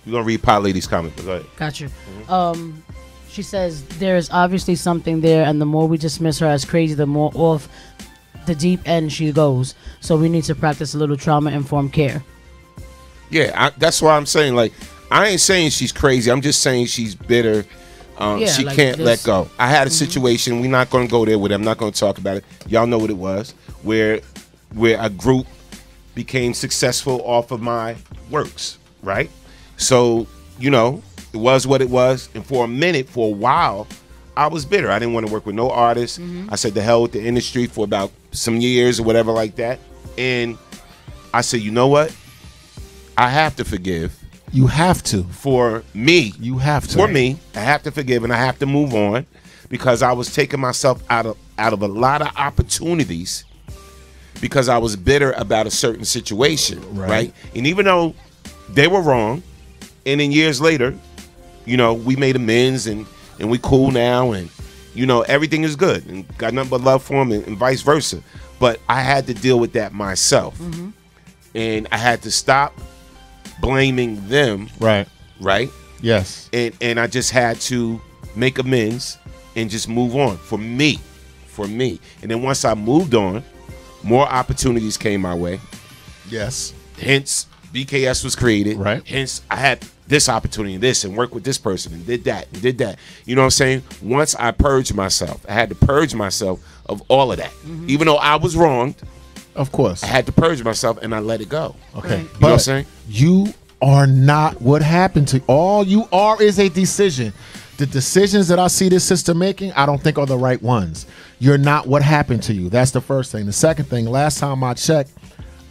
We're going to read Pot Lady's comment, but go ahead. Got you. She says, there is obviously something there, and the more we dismiss her as crazy, the more off the deep end she goes. So we need to practice a little trauma-informed care. Yeah, that's why I'm saying, like, I ain't saying she's crazy. I'm just saying she's bitter. She like can't let go. I had a situation. We're not going to go there with it. I'm not going to talk about it. Y'all know what it was, where a group became successful off of my works, right? So, you know, it was what it was. And for a while, I was bitter. I didn't want to work with no artists. I said the hell with the industry for about some years or whatever like that. And I said, you know what? I have to forgive. You have to. For me. You have to. For me, I have to forgive and I have to move on because I was taking myself out of a lot of opportunities because I was bitter about a certain situation, right? And even though they were wrong, and then years later, you know, we made amends and we cool now and, you know, everything is good and got nothing but love for them and vice versa. But I had to deal with that myself. And I had to stop blaming them. Right. Yes. And I just had to make amends and just move on for me. And then once I moved on, more opportunities came my way. Yes. Hence, BKS was created. Right. Hence, I had this opportunity, and work with this person and did that. You know what I'm saying? Once I purged myself, I had to purge myself of all of that. Even though I was wronged. Of course. I had to purge myself and I let it go. Okay. You know what I'm saying? You are not what happened to you. All you are is a decision. The decisions that I see this sister making, I don't think are the right ones. You're not what happened to you. That's the first thing. The second thing, last time I checked,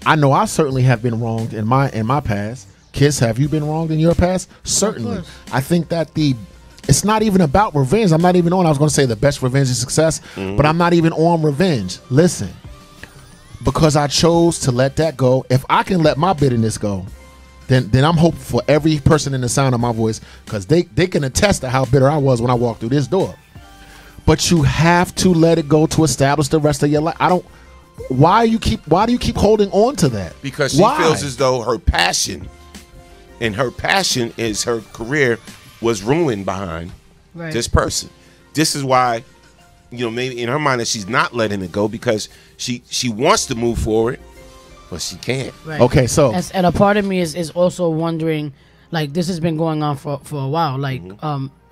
I know I certainly have been wronged in my past. Kiss, have you been wronged in your past? Certainly. I think that it's not even about revenge. I'm not even on, I was going to say the best revenge is success, but I'm not even on revenge. Listen, because I chose to let that go, if I can let my bitterness go, then I'm hoping for every person in the sound of my voice, because they can attest to how bitter I was when I walked through this door. But you have to let it go to establish the rest of your life. Why do you keep holding on to that? Because she feels as though her passion is her career was ruined behind this person. This is why, you know, maybe in her mind that she's not letting it go because she wants to move forward, but she can't. Right. Okay, so and a part of me is also wondering, like, this has been going on for a while. Like,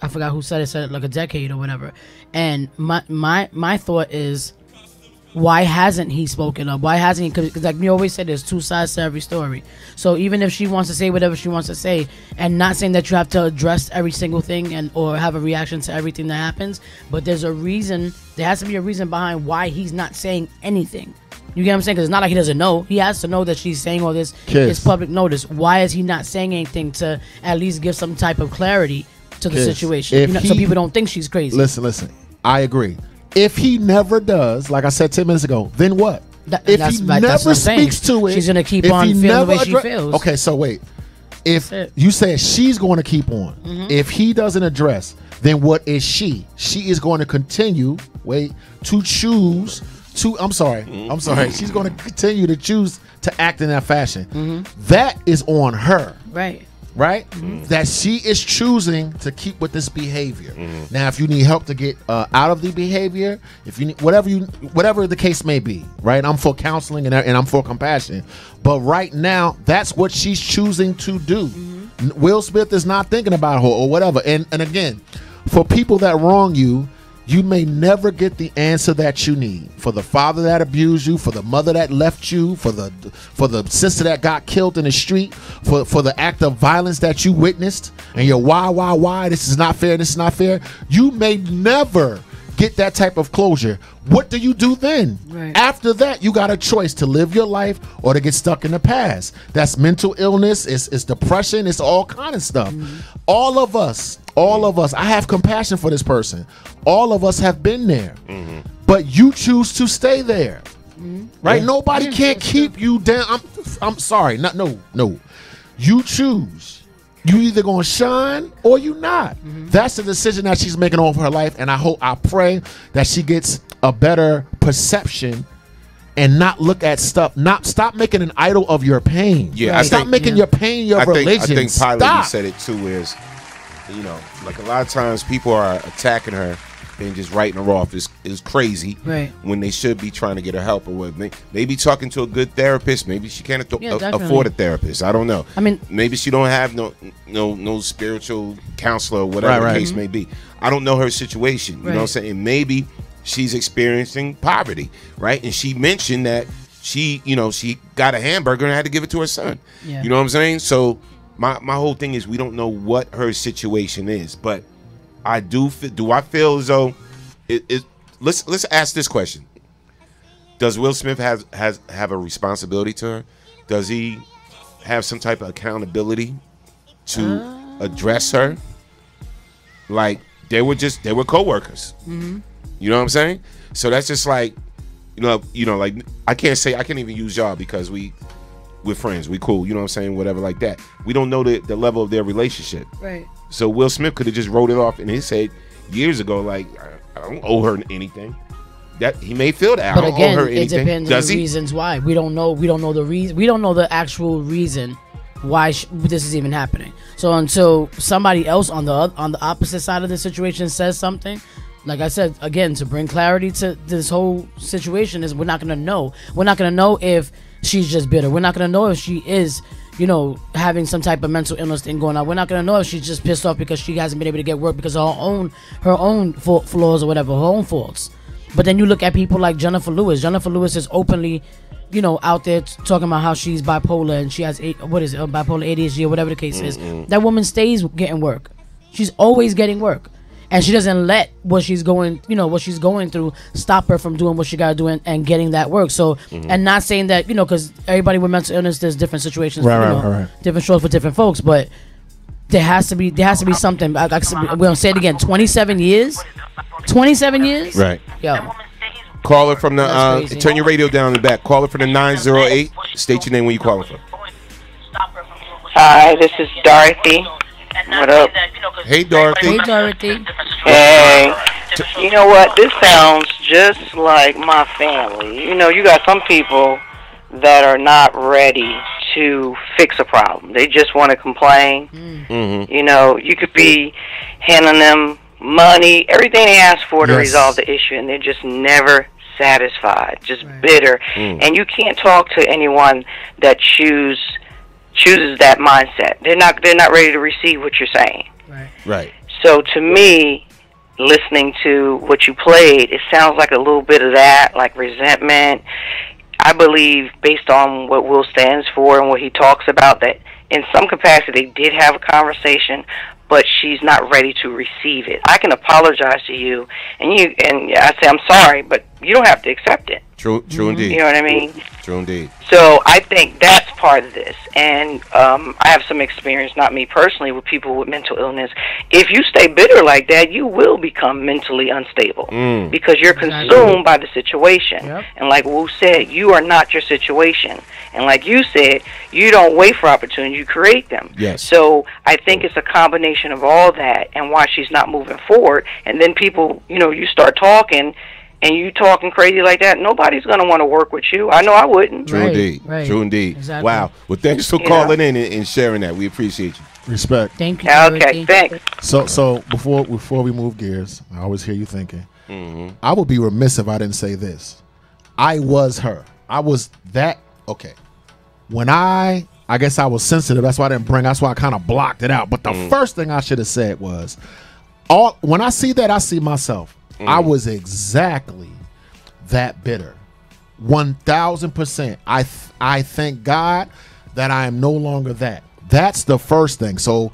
I forgot who said it like a decade or whatever. And my thought is, why hasn't he spoken up? Why hasn't he? Because like we always say, there's two sides to every story. So even if she wants to say whatever she wants to say, and not saying that you have to address every single thing or have a reaction to everything that happens, but there's a reason. There has to be a reason behind why he's not saying anything. You get what I'm saying? Because it's not like he doesn't know. He has to know that she's saying all this. It's public notice. Why is he not saying anything to at least give some type of clarity to the situation? So people don't think she's crazy. Listen. I agree. If he never does, like I said 10 minutes ago, then what? If he never speaks to it, she's going to keep on feeling the way she feels. Okay, so wait. If you said she's going to keep on, if he doesn't address, then what is she? She is going to continue, to choose to. I'm sorry. She's going to continue to choose to act in that fashion. That is on her. Right. That she is choosing to keep with this behavior. Now, if you need help to get out of the behavior, if you need whatever the case may be, right? I'm for counseling and I'm for compassion. But right now, that's what she's choosing to do. Will Smith is not thinking about her or whatever. And again, for people that wrong you, you may never get the answer that you need. For the father that abused you, for the mother that left you, for the sister that got killed in the street, for the act of violence that you witnessed, and you're why, this is not fair, you may never get that type of closure. What do you do then? Right. After that, you got a choice to live your life or to get stuck in the past. That's mental illness, it's depression, it's all kind of stuff. All of us, I have compassion for this person. All of us have been there. But you choose to stay there. Right? Nobody can't keep you down. I'm sorry. No. You choose. You either gonna shine or you not. That's the decision that she's making over her life, and I pray that she gets a better perception and not look at stuff. Stop making an idol of your pain. Yeah, stop making your pain your religion. I think Pilot said it too. Is like a lot of times people are attacking her and just writing her off is crazy, right? When they should be trying to get her help, or maybe talking to a good therapist. Maybe she can't afford a therapist. I don't know. I mean, maybe she don't have no spiritual counselor, or whatever the case may be. I don't know her situation. You know what I'm saying? Maybe she's experiencing poverty, right? And she mentioned that she got a hamburger and had to give it to her son. Yeah. You know what I'm saying? So my whole thing is we don't know what her situation is, but I do I feel as though let's ask this question. Does Will Smith have a responsibility to her? Does he have some type of accountability to address her? Like they were co-workers. You know what I'm saying? So that's just like like I can't even use y'all because we're friends, we cool, you know what I'm saying, whatever like that. We don't know the level of their relationship. Right. So Will Smith could have just wrote it off in his head years ago, like I don't owe her anything. That he may feel that but I don't again, owe her anything. It depends on the reasons why. We don't know the reason. We don't know the actual reason why this is even happening. So until somebody else on the opposite side of the situation says something, like I said again, to bring clarity to this whole situation, is we're not gonna know. We're not gonna know if she's just bitter. We're not gonna know if she is, having some type of mental illness thing going on. We're not gonna know if she's just pissed off because she hasn't been able to get work because of her own flaws or whatever, her own faults. But then you look at people like Jennifer Lewis. Jennifer Lewis is openly, out there talking about how she's bipolar and she has bipolar ADHD or whatever the case is. That woman stays getting work. She's always getting work. And she doesn't let what she's going through stop her from doing what she gotta do and getting that work. So, and not saying that, because everybody with mental illness, there's different situations, right. different strokes for different folks. But there has to be something. We're gonna say it again. 27 years. 27 years. Right. Yo. Caller from the turn your radio down in the back. Caller from the 908. State your name when you calling from. Hi, this is Dorothy. What up? Hey, Dorothy. Hey, Dorothy. Hey. You know what? This sounds just like my family. You got some people that are not ready to fix a problem. They just want to complain. You could be handing them money, everything they ask for to resolve the issue, and they're just never satisfied, just bitter. And you can't talk to anyone that chooses that mindset. They're not ready to receive what you're saying. Right. So to me, listening to what you played, it sounds like a little bit of that, like resentment. I believe, based on what Will stands for and what he talks about, that in some capacity they did have a conversation, but she's not ready to receive it. I can apologize to you, and I say I'm sorry, but you don't have to accept it. True indeed. You know what I mean? True indeed. So I think that's part of this. And I have some experience, not me personally, with people with mental illness. If you stay bitter like that, you will become mentally unstable because you're consumed by the situation. And like Wu said, you are not your situation. And like you said, you don't wait for opportunities, you create them. Yes. So I think it's a combination of all that and why she's not moving forward. And then people, you start talking, and you talking crazy like that, nobody's going to want to work with you. I know I wouldn't. True indeed. Right. True indeed. Exactly. Wow. Well, thanks for calling in and sharing that. We appreciate you. Respect. Thank you. Okay, thanks. So before we move gears, I always hear you thinking. I would be remiss if I didn't say this. I was her. I was that. Okay. When I guess I was sensitive. That's why I didn't bring. That's why I kind of blocked it out. But the first thing I should have said was, when I see that, I see myself. I was exactly that bitter. 1,000%. I thank God that I am no longer that. That's the first thing. So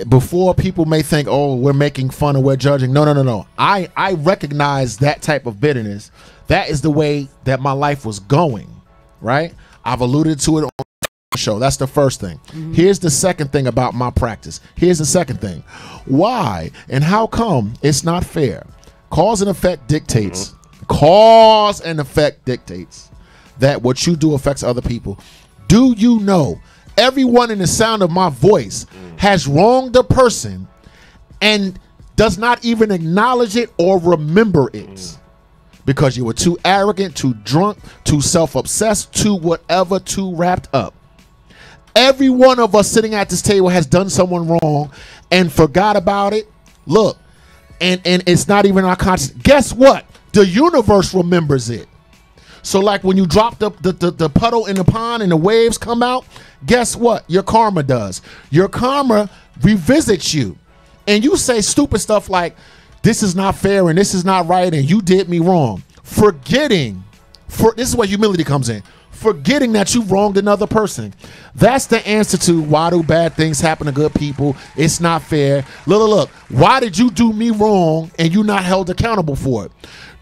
before people may think, oh, we're making fun or we're judging. No. I recognize that type of bitterness. That is the way that my life was going, right? I've alluded to it on the show. That's the first thing. Here's the second thing about my practice. Here's the second thing. Why and how come it's not fair? Cause and effect dictates. Cause and effect dictates that what you do affects other people. Do you know everyone in the sound of my voice has wronged a person and does not even acknowledge it or remember it? Because you were too arrogant, too drunk, too self-obsessed, too whatever, too wrapped up. Every one of us sitting at this table has done someone wrong and forgot about it. Look, and it's not even our conscience. Guess what? The universe remembers it. So like when you drop the puddle in the pond and the waves come out, guess what? Your karma does. Your karma revisits you. And you say stupid stuff like, this is not fair and this is not right and you did me wrong. This is where humility comes in. Forgetting that you wronged another person. That's the answer to why do bad things happen to good people. It's not fair. Look. Why did you do me wrong and you not held accountable for it?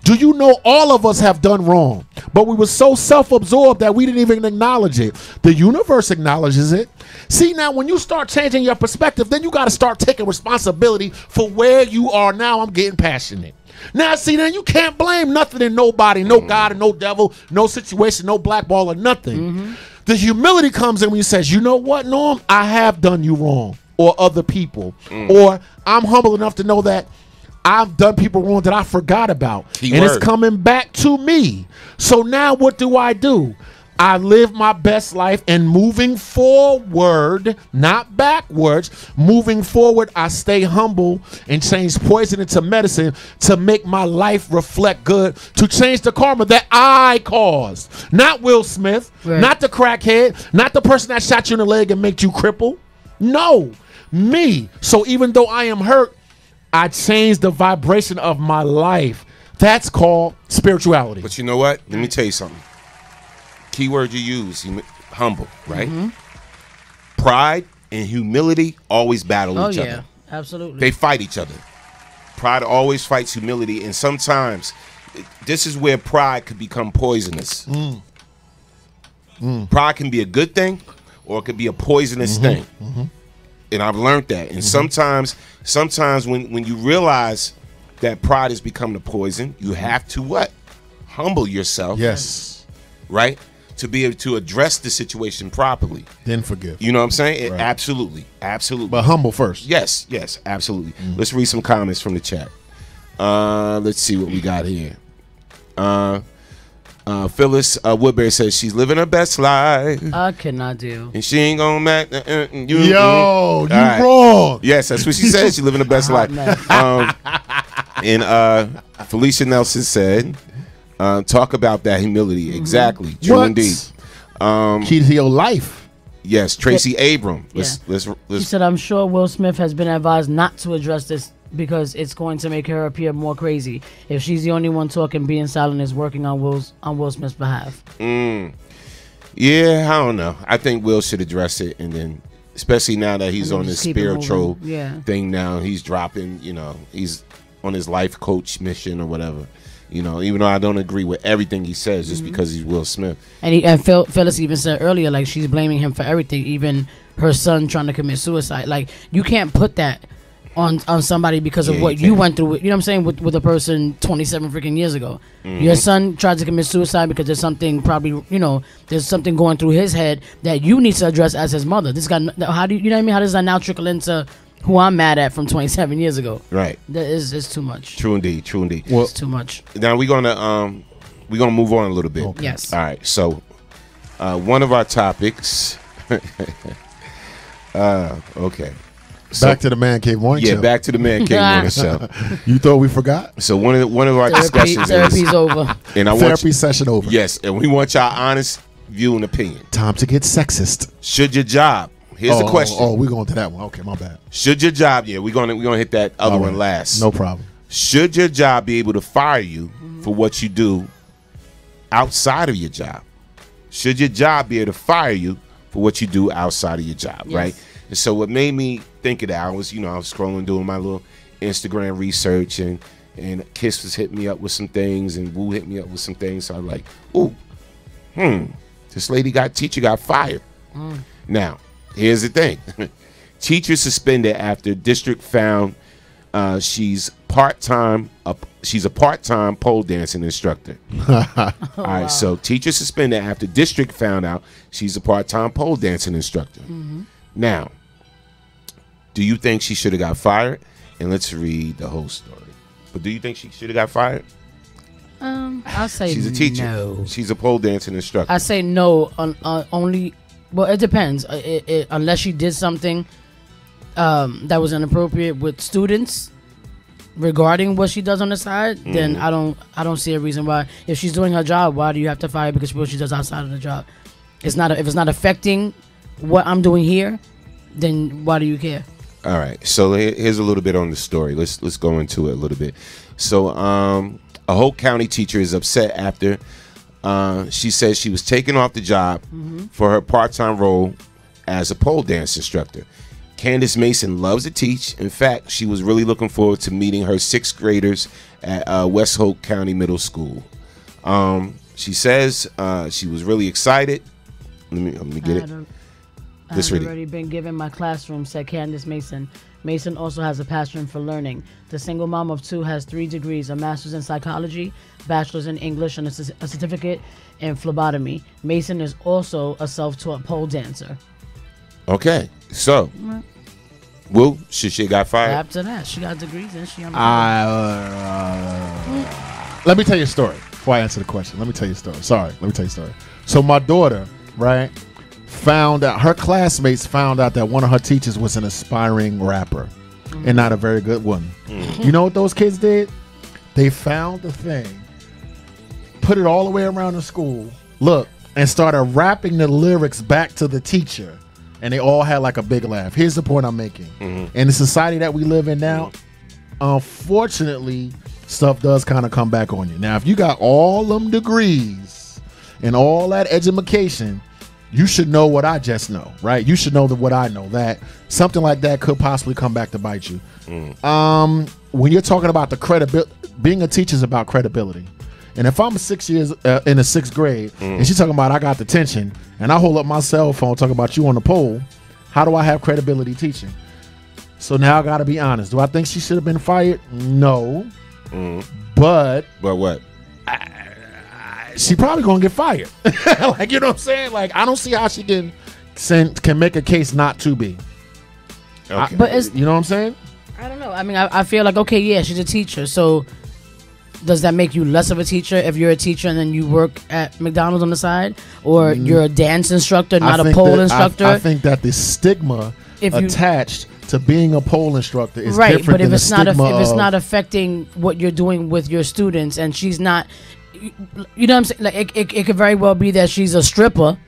Do you know all of us have done wrong, but we were so self-absorbed that we didn't even acknowledge it. The universe acknowledges it. See, now when you start changing your perspective, then you got to start taking responsibility for where you are now. I'm getting passionate. Now, see, then you can't blame nothing and nobody, no God and no devil, no situation, no blackball or nothing. The humility comes in when you says, you know what, Norm, I have done you wrong, or other people, or I'm humble enough to know that I've done people wrong that I forgot about. And it's coming back to me. So now what do? I live my best life, and moving forward, not backwards, moving forward, I stay humble and change poison into medicine to make my life reflect good, to change the karma that I caused. Not Will Smith, not the crackhead, not the person that shot you in the leg and made you cripple. No, me. So even though I am hurt, I changed the vibration of my life. That's called spirituality. But you know what? Let me tell you something. Keyword you use, humble, right? Pride and humility always battle each other. Yeah, absolutely. They fight each other. Pride always fights humility, and sometimes this is where pride could become poisonous. Pride can be a good thing, or it could be a poisonous thing. And I've learned that. And sometimes when you realize that pride has become the poison, you have to what? Humble yourself. Yes. Right? To be able to address the situation properly. Then forgive. You know what I'm saying? Right. Absolutely. But humble first. Yes, absolutely. Let's read some comments from the chat. Let's see what we got here. Phyllis Woodbury says she's living her best life. I cannot do. And she ain't gonna match. You wrong. Yes, that's what she said. She's living her best life. And Felicia Nelson said, talk about that humility. Exactly. True indeed. Key to your life. Yes, Tracy Abram. Let's She said, I'm sure Will Smith has been advised not to address this because it's going to make her appear more crazy. If she's the only one talking, being silent is working on Will Smith's behalf. Yeah, I don't know. I think Will should address it, and then especially now that he's on this spiritual thing now, he's dropping, he's on his life coach mission or whatever. Even though I don't agree with everything he says, just because he's Will Smith. And Phyllis even said earlier, like, she's blaming him for everything, even her son trying to commit suicide. Like, you can't put that on somebody because of what you went through. You know what I'm saying? With a person 27 freaking years ago. Your son tried to commit suicide because there's something probably, there's something going through his head that you need to address as his mother. This guy, how do you know what I mean? How does that now trickle into who I'm mad at from 27 years ago. Right. That is too much. True indeed. True indeed. Well, it's too much. Now we're gonna move on a little bit. Okay. Yes. All right. So one of our topics. Okay. So, back to the Man Cave Morning Show. Yeah, back to the Man Cave Morning Show. You thought we forgot? So one of our discussions therapy's is over. And I Therapy session over. Yes, and we want y'all honest view and opinion. Time to get sexist. Should your job? Here's the question. Oh, we're going to that one. Okay, my bad. Should your job? Yeah, we're gonna hit that other one last. No problem. Should your job be able to fire you for what you do outside of your job? Should your job be able to fire you for what you do outside of your job? Yes. Right. And so what made me think of that, I was scrolling, doing my little Instagram research, and Kiss was hitting me up with some things, and Woo hit me up with some things. So I was like, ooh, this teacher got fired. Now, here's the thing. Teacher suspended after district found she's a part-time pole dancing instructor. All right, so teacher suspended after district found out she's a part-time pole dancing instructor. Now, do you think she should have got fired? And let's read the whole story. But do you think she should have got fired? I'll say she's a teacher. No. She's a pole dancing instructor. I say no. Only. Well, it depends. Unless she did something that was inappropriate with students regarding what she does on the side, then I don't see a reason why. If she's doing her job, why do you have to fire because of what she does outside of the job? If it's not affecting what I'm doing here, then why do you care? All right. So here's a little bit on the story. Let's go into it a little bit. So a Hope County teacher is upset after she says she was taken off the job for her part-time role as a pole dance instructor. Candace Mason loves to teach. In fact, she was really looking forward to meeting her 6th graders at West Hope County Middle School. She says she was really excited. Let me get it. I've already been given my classroom, said Candace Mason. Mason also has a passion for learning. The single mom of 2 has 3 degrees, a master's in psychology, bachelor's in English, and a certificate in phlebotomy. Mason is also a self-taught pole dancer. Okay, so should she got fired? After that, she got degrees and she. Let me tell you a story before I answer the question. Let me tell you a story. So my daughter, right, found out, her classmates found out that one of her teachers was an aspiring rapper and not a very good one. You know what those kids did? They found the thing, put it all the way around the school, and started rapping the lyrics back to the teacher. And they all had like a big laugh. Here's the point I'm making. In the society that we live in now, unfortunately, stuff does kind of come back on you. Now, if you got all them degrees and all that education, you should know what I just know, right? You should know what I know, that something like that could possibly come back to bite you. When you're talking about the credibility, being a teacher is about credibility. And if I'm 6 years in the 6th grade and she's talking about I got detention and I hold up my cell phone talking about you on the pole, how do I have credibility teaching? So now I got to be honest. Do I think she should have been fired? No. But what? She probably gonna get fired. Like, you know what I'm saying? Like, I don't see how she can make a case not to be. Okay. But you know what I'm saying? I don't know. I mean, I feel like, okay, yeah, she's a teacher. So does that make you less of a teacher if you're a teacher and then you work at McDonald's on the side, or you're a dance instructor, not a pole instructor? I think that the stigma attached to being a pole instructor is right. different But if than it's the not stigma if it's not affecting what you're doing with your students, and she's not, you know what I'm saying? Like it could very well be that she's a stripper,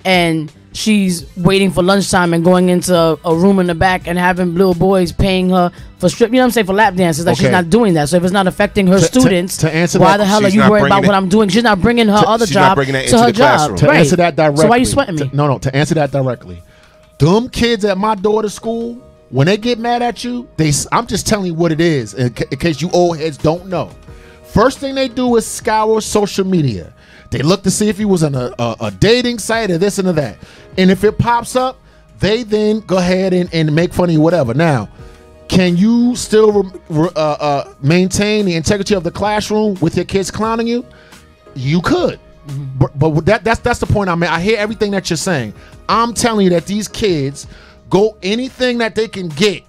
and she's waiting for lunchtime and going into a room in the back and having little boys paying her for strip. You know what I'm saying? For lap dances. Like, she's not doing that. So if it's not affecting her students, to answer why that, the hell are you worried about what I'm doing? She's not bringing her other job to her job. To answer that directly. So why are you sweating me? To answer that directly. Dumb kids at my daughter's school, when they get mad at you, I'm just telling you what it is in case you old heads don't know. First thing they do is scour social media. They look to see if he was on a dating site or this and that. And if it pops up, they then go ahead and make fun of you, whatever. Now, can you still maintain the integrity of the classroom with your kids clowning you? You could. But that's the point I'm at. I hear everything that you're saying. I'm telling you that these kids go anything that they can get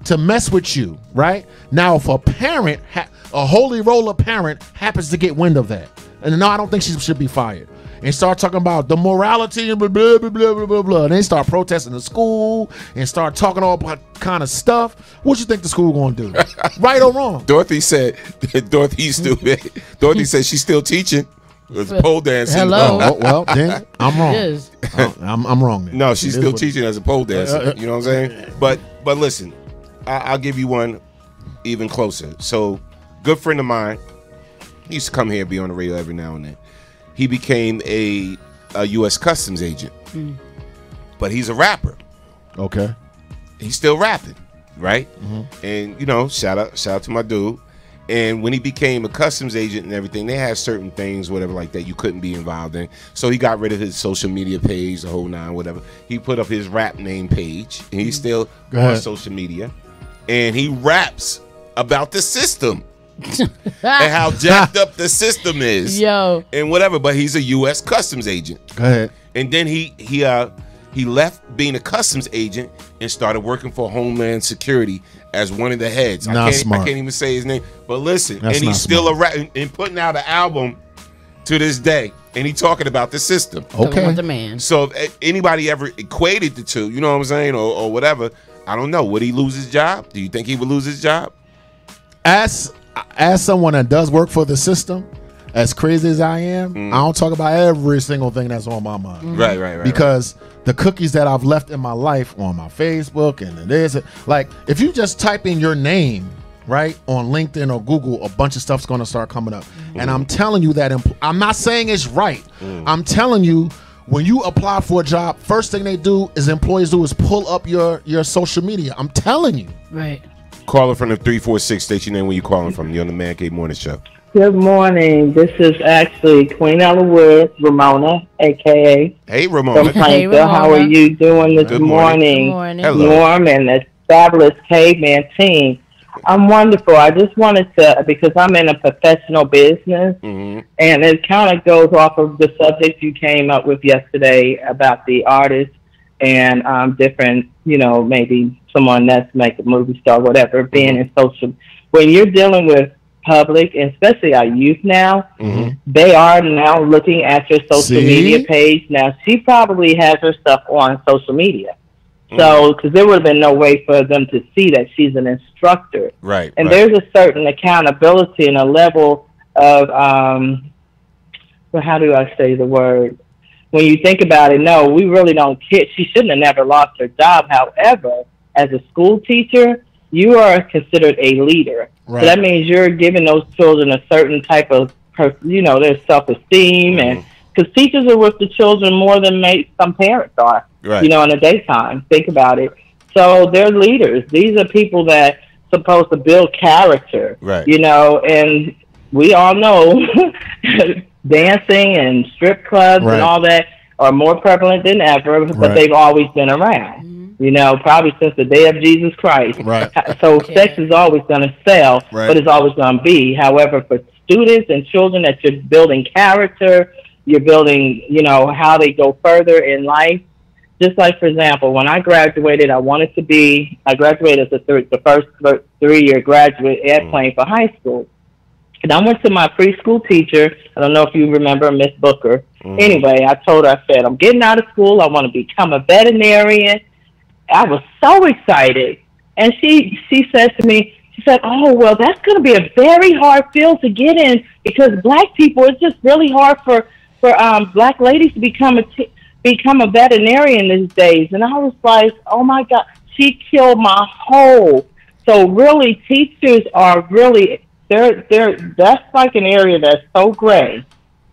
to mess with you, right? Now, if a parent, a holy roller parent, happens to get wind of that, and no, I don't think she should be fired, and start talking about the morality and blah, blah, blah, blah, blah, blah, blah, and they start protesting the school and start talking all kind of stuff, what you think the school gonna do? Right or wrong? Dorothy said she's still teaching. It's pole dancing. Hello. Well, then I'm wrong. I'm wrong then. No, she's still teaching as a pole dancer. You know what I'm saying? But listen, I'll give you one even closer. So, good friend of mine, he used to come here and be on the radio every now and then. He became a U.S. Customs agent, but he's a rapper. Okay, he's still rapping, right? And you know, shout out to my dude. And when he became a customs agent and everything, they had certain things, whatever like that, you couldn't be involved in. So he got rid of his social media page, the whole nine, whatever. He put up his rap name page, and he's still on social media, and he raps about the system. And how jacked up the system is, and whatever. But he's a U.S. Customs agent. Go ahead. And then he left being a customs agent and started working for Homeland Security as one of the heads. I can't even say his name, but listen. And he's still and putting out an album to this day, and he talking about the system. Okay, the man. So if anybody ever equated the two, you know what I'm saying, or whatever, I don't know. Would he lose his job? Do you think he would lose his job? As someone that does work for the system, as crazy as I am, I don't talk about every single thing that's on my mind. Right. Because the cookies that I've left in my life on my Facebook and this, like, if you just type in your name, right, on LinkedIn or Google, a bunch of stuff's going to start coming up. And I'm telling you that, I'm not saying it's right. I'm telling you, when you apply for a job, first thing employees do is pull up your social media. I'm telling you. Right. Caller from the 346 station name. Where you calling from? You're on the Man Cave Morning Show. Good morning. This is actually Queen Ella Woods, Ramona, a.k.a. Hey, Ramona. From Plainfield. How are you doing this morning? Good morning. Hello. Norm and the fabulous Caveman team. I'm wonderful. I just wanted to, because I'm in a professional business, and it kind of goes off of the subject you came up with yesterday about the artists and different, maybe someone that's like a movie star, whatever, being in social. When you're dealing with public, and especially our youth now, they are now looking at your social media page. Now, she probably has her stuff on social media. So, because there would have been no way for them to see that she's an instructor. Right. And there's a certain accountability and a level of, well, how do I say the word? When you think about it, no, we really don't care. She shouldn't have never lost her job. However, as a school teacher, you are considered a leader. Right. So that means you're giving those children a certain type of, their self-esteem. And because teachers are with the children more than some parents are, in the daytime. Think about it. So they're leaders. These are people that are supposed to build character, and we all know dancing and strip clubs and all that are more prevalent than ever, but they've always been around, probably since the day of Jesus Christ. Right. So sex is always going to sell, but it's always going to be. However, for students and children, that you're building character, you're building, how they go further in life. Just like, for example, when I graduated, I graduated as the first 3-year graduate at Plainfield High School. And I went to my preschool teacher. I don't know if you remember Miss Booker. Anyway, I told her, I said, I'm getting out of school. I want to become a veterinarian. I was so excited. And she said to me, she said, oh, well, that's going to be a very hard field to get in because black people, it's just really hard for black ladies to become a veterinarian these days. And I was like, oh, my God, she killed my whole. So really, teachers are really... that's like an area that's so gray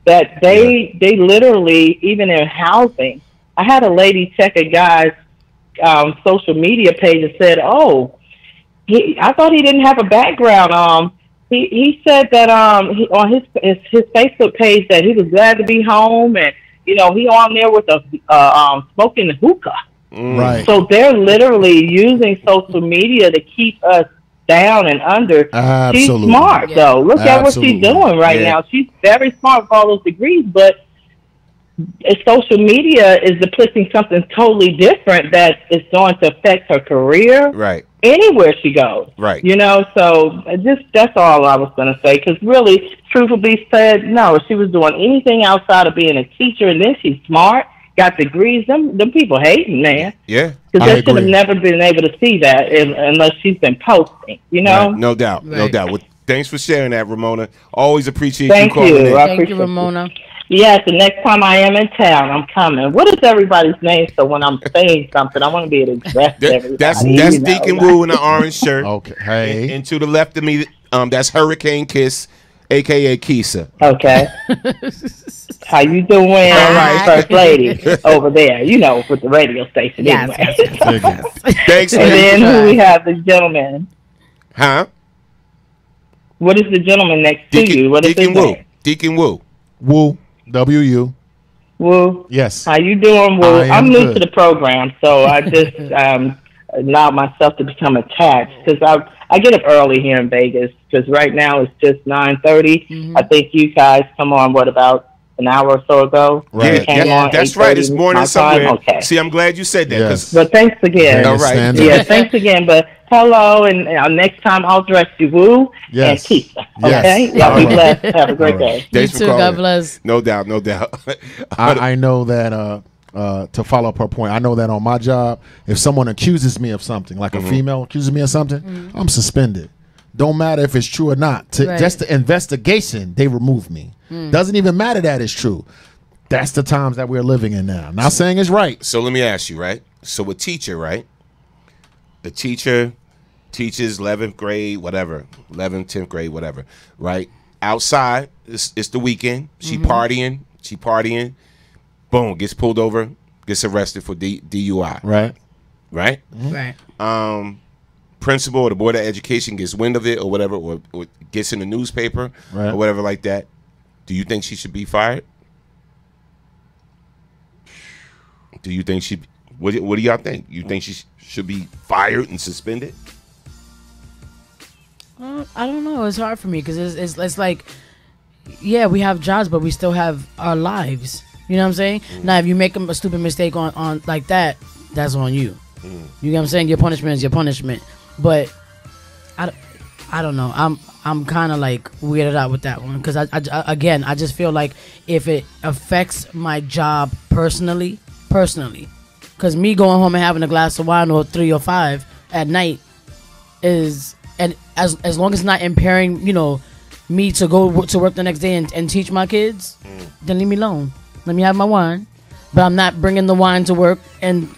that they literally, even in housing, I had a lady check a guy's social media page and said, oh, I thought he didn't have a background. He said that on his Facebook page that he was glad to be home, and he on there with a smoking hookah. Right. So they're literally using social media to keep us down and under. Absolutely. She's smart, though. Look at what she's doing right now. She's very smart with all those degrees, but social media is depicting something totally different that is going to affect her career. Right. anywhere she goes. Right. You know, so that's all I was going to say. Because really, truth will be said, no, if she was doing anything outside of being a teacher, and then she's smart, got degrees, them people hating, man. Yeah. Because they should have never been able to see that unless she's been posting, you know? Right. No doubt. Right. No doubt. Well, thanks for sharing that, Ramona. Always appreciate you calling in. Thank you, Ramona. Yes, the next time I am in town, I'm coming. What is everybody's name? So when I'm saying something, I want to be able to address everybody. That's Deacon Wu in the orange shirt. Okay. Hey. And to the left of me, that's Hurricane Kiss, a.k.a. Kisa. Okay. How you doing, First Lady, over there? You know, with the radio station anyway. Thanks, and then who we have, the gentleman. Huh? What is the gentleman next to you? What is his name? Deacon Wu. Wu. W-U. Wu. Yes. How you doing, Wu? I'm new to the program, so I just allowed myself to become attached because I get up early here in Vegas because right now it's just 9:30. Mm-hmm. I think you guys come on, about an hour or so ago? Right. Yeah, that's right. It's morning somewhere. Okay. See, I'm glad you said that. Yes. But thanks again. All right. Yeah, thanks again. But hello, and next time I'll address you, Wu and Keisha. Okay? Y'all be blessed. Have a great day. Thanks you too. God bless. No doubt. No doubt. I know that to follow up her point, I know that on my job, if someone accuses me of something, like a female accuses me of something, I'm suspended. Don't matter if it's true or not. Just the investigation, they remove me. Doesn't even matter that it's true. That's the times that we're living in now. Not saying it's right. So let me ask you, right? So a teacher, right? The teacher teaches 11th grade, whatever, 11th, 10th grade, whatever, right? Outside, it's the weekend. She partying. Boom, gets pulled over, gets arrested for DUI. Right. Right? Right. Principal or the Board of Education gets wind of it or whatever, or gets in the newspaper or whatever like that. Do you think she should be fired? Do you think she? What do y'all think? You think she should be fired and suspended? I don't know. It's hard for me because it's like, yeah, we have jobs, but we still have our lives. You know what I'm saying? Now, if you make a stupid mistake on like that, that's on you. You know what I'm saying? Your punishment is your punishment. But I don't know. I'm kind of like weirded out with that one because I just feel like if it affects my job personally, because me going home and having a glass of wine or 3 or 5 at night is, and as long as it's not impairing, me to go to work the next day and teach my kids, then leave me alone. Let me have my wine, but I'm not bringing the wine to work and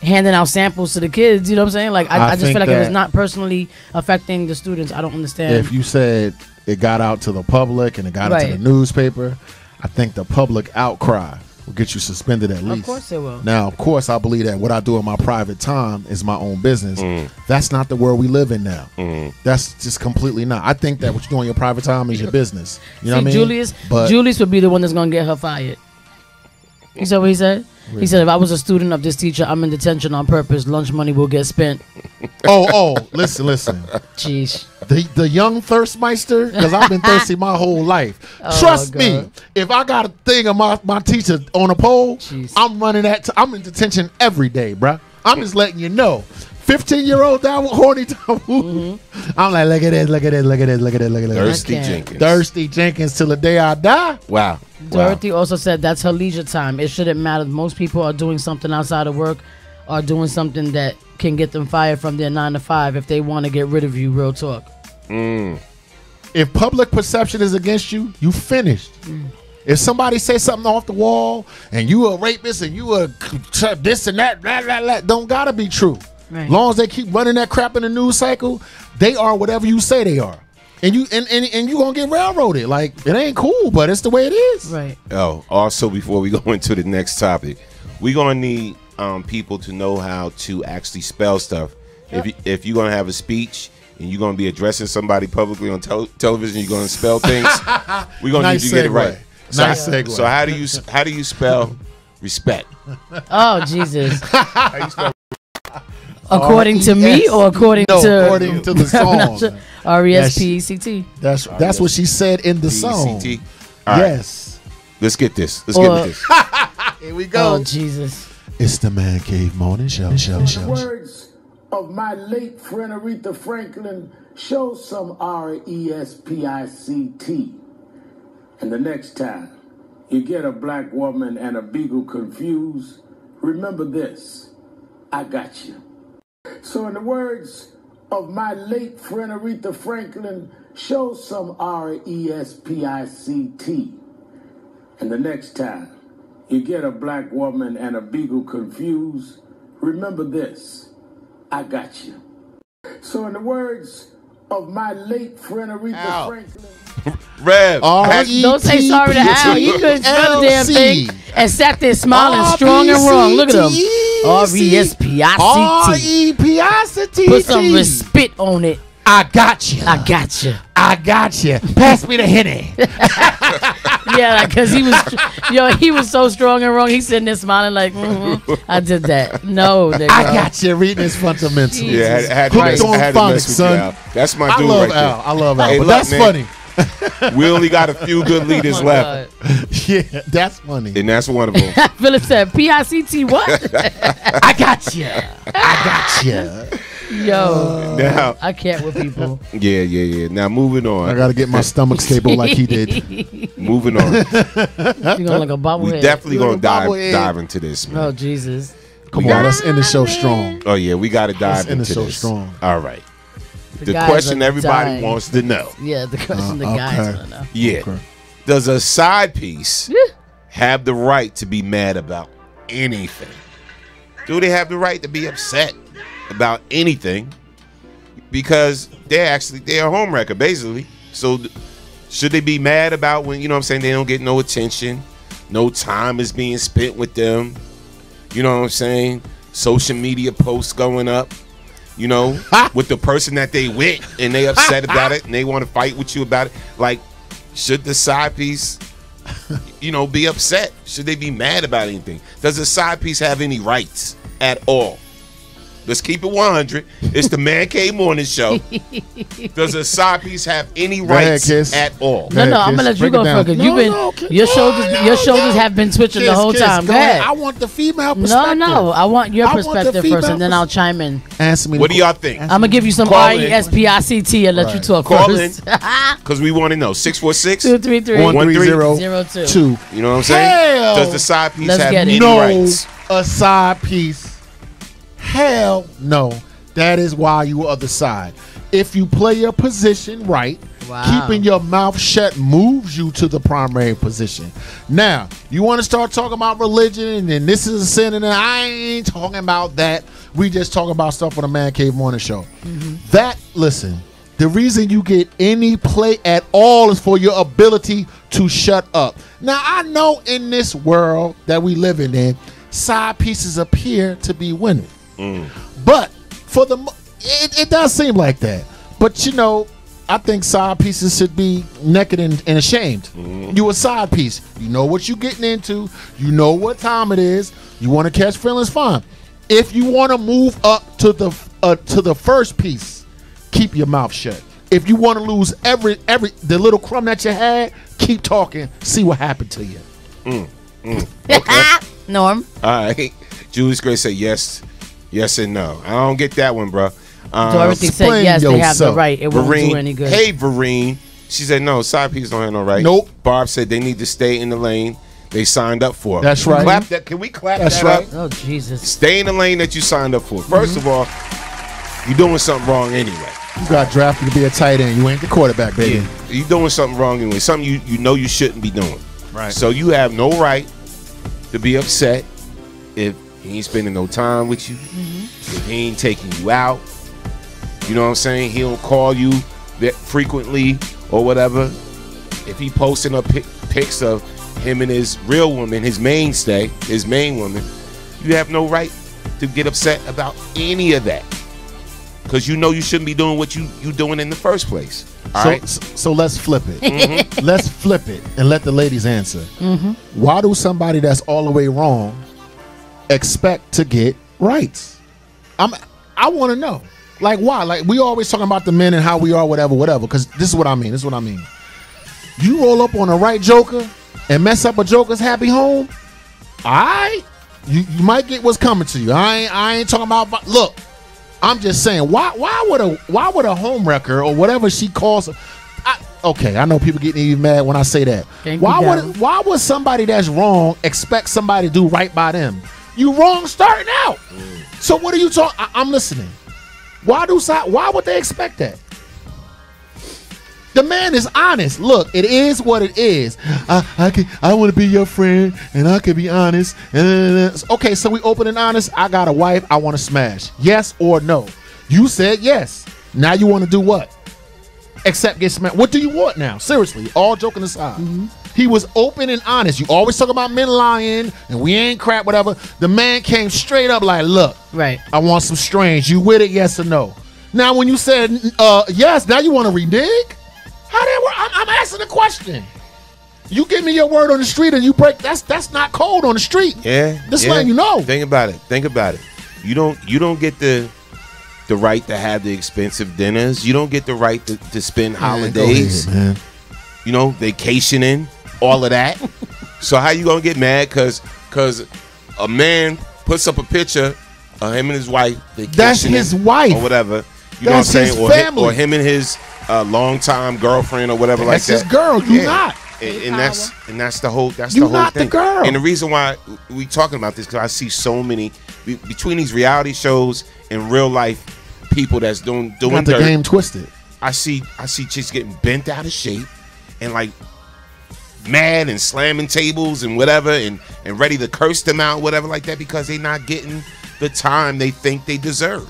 handing out samples to the kids. You know what I'm saying? Like I just feel like if it's not personally affecting the students, I don't understand. If you said it got out to the public and it got into the newspaper, I think the public outcry will get you suspended at least. Of course it will. Now, of course, I believe that what I do in my private time is my own business. That's not the world we live in now. That's just completely not. I think that what you do in your private time is your business. You know what I mean? Julius would be the one that's going to get her fired. You saw what he said? He said, if I was a student of this teacher, I'm in detention on purpose. Lunch money will get spent. Listen. Jeez. The young Thirstmeister, because I've been thirsty my whole life. Trust me, if I got a thing of my teacher on a pole, I'm running that. I'm in detention every day, bruh. I'm just letting you know. 15-year-old down with horny time. I'm like, look at this. Thirsty Jenkins till the day I die. Wow. Dorothy also said that's her leisure time. It shouldn't matter. Most people are doing something outside of work or doing something that can get them fired from their 9 to 5 if they want to get rid of you. Real talk. If public perception is against you, you finished. If somebody say something off the wall and you a rapist and you a this and that, don't gotta be true. Right. Long as they keep running that crap in the news cycle, they are whatever you say they are. And you gonna get railroaded. Like, it ain't cool, but it's the way it is. Right. Oh, also before we go into the next topic, we're gonna need people to know how to actually spell stuff. Yep. If you're gonna have a speech and you're gonna be addressing somebody publicly on television, you're gonna spell things. We're gonna need you to get it right. Nice segue. So how do you spell respect? Oh, Jesus. How you spell according to me or according to the song? R-E-S-P-E-C-T. That's what she said in the song. Right. Yes. Let's get this. Let's get with this. Here we go. Oh, Jesus. It's the Man Cave Morning Show. The words of my late friend Aretha Franklin, show some R-E-S-P-I-C-T. And the next time you get a black woman and a beagle confused, remember this: I got you. So in the words of my late friend Aretha Franklin, show some R-E-S-P-I-C-T. And the next time you get a black woman and a beagle confused, remember this: I got you. So in the words of my late friend Aretha Franklin, Rev, don't say sorry to Al. He couldn't spell the damn thing and sat there smiling strong and wrong. Look at him. R-E-S-P-I-C-T. R-E-P-I-C-T. Put some respect on it. I got you. I got you. I got you. Pass me the Henny. Yeah, because he was so strong and wrong. He's sitting there smiling like, I did that. No, nigga. I got you. Reading is fundamental. Yeah, I had to mess with you, Al. That's my dude right there. I love Al. Hey, but look, that's man, funny. We only got a few good leaders left. Yeah, that's funny. And that's one of them. Philip said, P-I-C-T what? I got you. I got you. Yo, now, I can't with people. Yeah. Now, moving on. I got to get my stomach stable like he did. Moving on. You're going like a bobblehead. We definitely going to dive into this, man. Oh, Jesus. Come on, let's end the show strong. Oh, yeah, we got to dive into this. Let's end the show strong. All right. The guys question are everybody dying. wants to know. Yeah, the question the guys want to know. Yeah. Okay. Does a side piece have the right to be mad about anything? Do they have the right to be upset about anything? Because they're a homewrecker, basically. So should they be mad about when, you know what I'm saying, they don't get no attention, no time is being spent with them, you know what I'm saying, social media posts going up, you know, with the person that they with, and they upset about it and they want to fight with you about it? Like, should the side piece, you know, be upset? Should they be mad about anything? Does the side piece have any rights at all? Let's keep it 100. It's the Man Cave Morning Show. Does a side piece have any rights at all? No, I'm gonna let you go first. Your shoulders have been twitching the whole time. Go ahead. I want the female perspective. No, I want your perspective first, and then I'll chime in. Answer me. What do y'all think? I'm gonna give you some R-E-S-P-I-C-T and let you talk first. Because we want to know. 646-233-132. You know what I'm saying? Does the side piece have any rights? A side piece. Hell no. That is why you are the side. If you play your position right, keeping your mouth shut moves you to the primary position. Now, you want to start talking about religion and this is a sin, and I ain't talking about that. We just talking about stuff on the Man Cave Morning Show. Listen, the reason you get any play at all is for your ability to shut up. Now, I know in this world that we live in, side pieces appear to be winning. But for it does seem like that. But you know, I think side pieces should be naked and ashamed. You a side piece. You know what you're getting into. You know what time it is. You want to catch feelings, fine. If you want to move up to the first piece, keep your mouth shut. If you want to lose the little crumb that you had, keep talking. See what happened to you. Okay. Norm. All right. Julius Gray said yes. Yes and no. I don't get that one, bro. Dorothy said yes, they have the right. It won't do any good. Hey, Vereen. She said no, side pieces don't have no right. Nope. Barb said they need to stay in the lane they signed up for. That's right. Clap that. Can we clap That's that right. up? Oh, Jesus. Stay in the lane that you signed up for. First of all, you're doing something wrong anyway. You got drafted to be a tight end. You ain't the quarterback, baby. Yeah. You're doing something wrong anyway. Something you know you shouldn't be doing. Right. So you have no right to be upset if he ain't spending no time with you. If he ain't taking you out. You know what I'm saying? He don't call you that frequently or whatever. If he posting up pics of him and his real woman, his mainstay, his main woman, you have no right to get upset about any of that. Because you know you shouldn't be doing what you doing in the first place. All right? So let's flip it. Let's flip it and let the ladies answer. Why do somebody that's all the way wrong expect to get rights? I want to know. Like, why? Like, we always talking about the men and how we are, whatever. Because this is what I mean. You roll up on a right joker and mess up a joker's happy home, all right? You might get what's coming to you. I ain't talking about, look, I'm just saying, why would a homewrecker or whatever she calls? Okay, I know people getting even mad when I say that. Why would somebody that's wrong expect somebody to do right by them? You wrong starting out. So what are you talking? I'm listening. Why would they expect that? The man is honest. Look, it is what it is. I want to be your friend, and I can be honest. Okay, so we open and honest. I got a wife. I want to smash. Yes or no? You said yes. Now you want to do what? Except get smashed. What do you want now? Seriously, all joking aside. He was open and honest. You always talk about men lying and we ain't crap, whatever. The man came straight up like, look, right, I want some strange. You with it, yes or no? Now, when you said yes, now you want to redig? How that work? I'm asking a question. You give me your word on the street and you break. That's not code on the street. Yeah, this letting you know. Think about it. You don't get the right to have the expensive dinners. You don't get the right to spend holidays. Man. You know, vacationing, all of that. So how you gonna get mad because a man puts up a picture of him and his wife vacationing? That's his wife or whatever. You that's know what I'm saying? His family. Or him and his longtime girlfriend or whatever that's like that. That's his girl. You not. And that's the whole you whole not thing. The girl. And the reason why we talking about this because I see so many between these reality shows and real life people that's doing got the dirt. Game twisted. I see chicks getting bent out of shape and like mad and slamming tables and whatever and ready to curse them out, whatever like that, because they're not getting the time they think they deserve.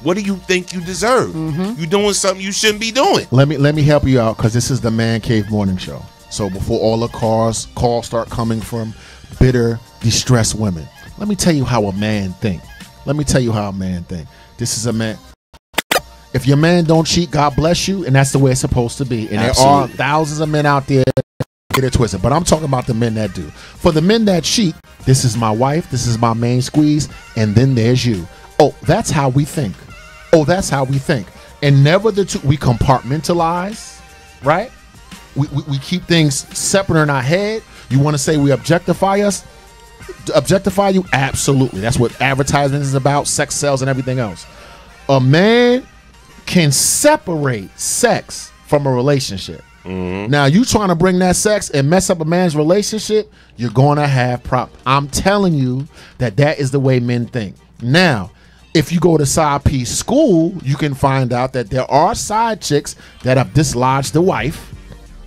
What do you think you deserve? You're doing something you shouldn't be doing. Let me help you out because this is the Man Cave Morning Show. So before all the calls start coming from bitter, distressed women, let me tell you how a man think. This is a man. If your man don't cheat, God bless you, and that's the way it's supposed to be. And Absolutely. There are thousands of men out there get it twisted, but I'm talking about the men that do. For the men that cheat, this is my wife, this is my main squeeze, and then there's you. Oh, that's how we think. And never the two. We compartmentalize, right? We keep things separate in our head. You want to say we objectify us? Objectify you? Absolutely. That's what advertising is about, sex sells and everything else. A man can separate sex from a relationship. Now, you trying to bring that sex and mess up a man's relationship, you're going to have problems. I'm telling you that is the way men think. Now, if you go to side piece school, you can find out that there are side chicks that have dislodged the wife,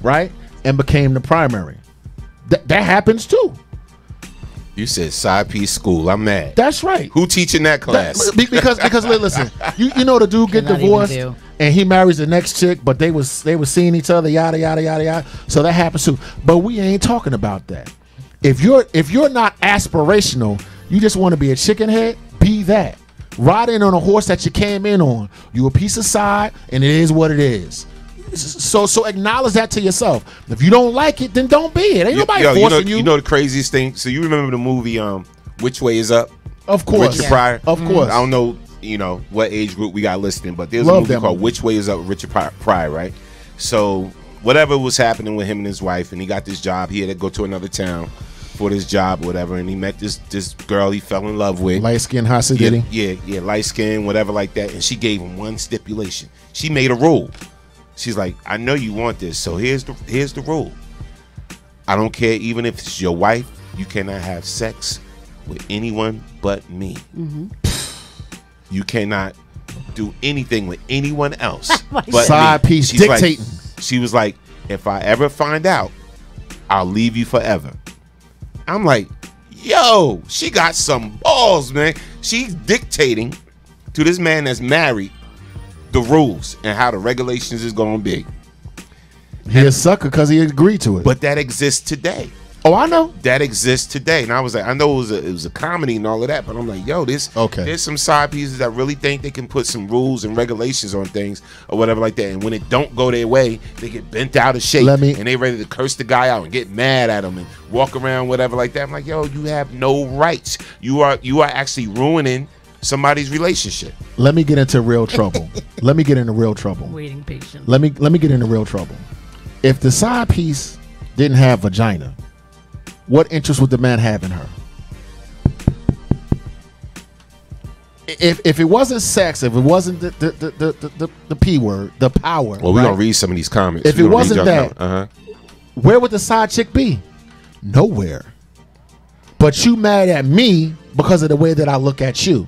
right, and became the primary. That happens too. You said side piece school. I'm mad. That's right. Who teaching that class? Because listen, you know the dude get divorced and he marries the next chick, but they was seeing each other, yada yada yada yada. So that happens too. But we ain't talking about that. If you're not aspirational, you just want to be a chicken head. Be that. Ride in on a horse that you came in on. You a piece of side, and it is what it is. So acknowledge that to yourself. If you don't like it, then don't be it. Ain't nobody forcing you. You know the craziest thing? So you remember the movie Which Way Is Up? Of course. Richard Pryor? Of course. I don't know, what age group we got listening, but there's a movie called Which Way Is Up with Richard Pryor, right? So whatever was happening with him and his wife, and he got this job. He had to go to another town for this job or whatever, and he met this girl he fell in love with. Light skin, Hasidini. Yeah, light skin, whatever like that. And she gave him one stipulation. She made a rule. She's like, I know you want this, so here's the rule. I don't care, even if it's your wife, you cannot have sex with anyone but me. You cannot do anything with anyone else but side me. piece dictating. She was like, if I ever find out, I'll leave you forever. I'm like, yo, she got some balls, man. She's dictating to this man that's married the rules and how the regulations is going to be. He a sucker because he agreed to it. But that exists today. Oh, I know. That exists today. And I was like, I know it was a comedy and all of that, but I'm like, yo, there's some side pieces that really think they can put some rules and regulations on things or whatever like that. And when it don't go their way, they get bent out of shape and they ready to curse the guy out and get mad at him and walk around, whatever like that. I'm like, yo, you have no rights. You are actually ruining somebody's relationship. Let me get into real trouble. Waiting patiently. Let me get into real trouble. If the side piece didn't have vagina, what interest would the man have in her? if it wasn't sex, if it wasn't the P word, the power. Well, we're going to read some of these comments. If it wasn't that, where would the side chick be? Nowhere. But you mad at me because of the way that I look at you.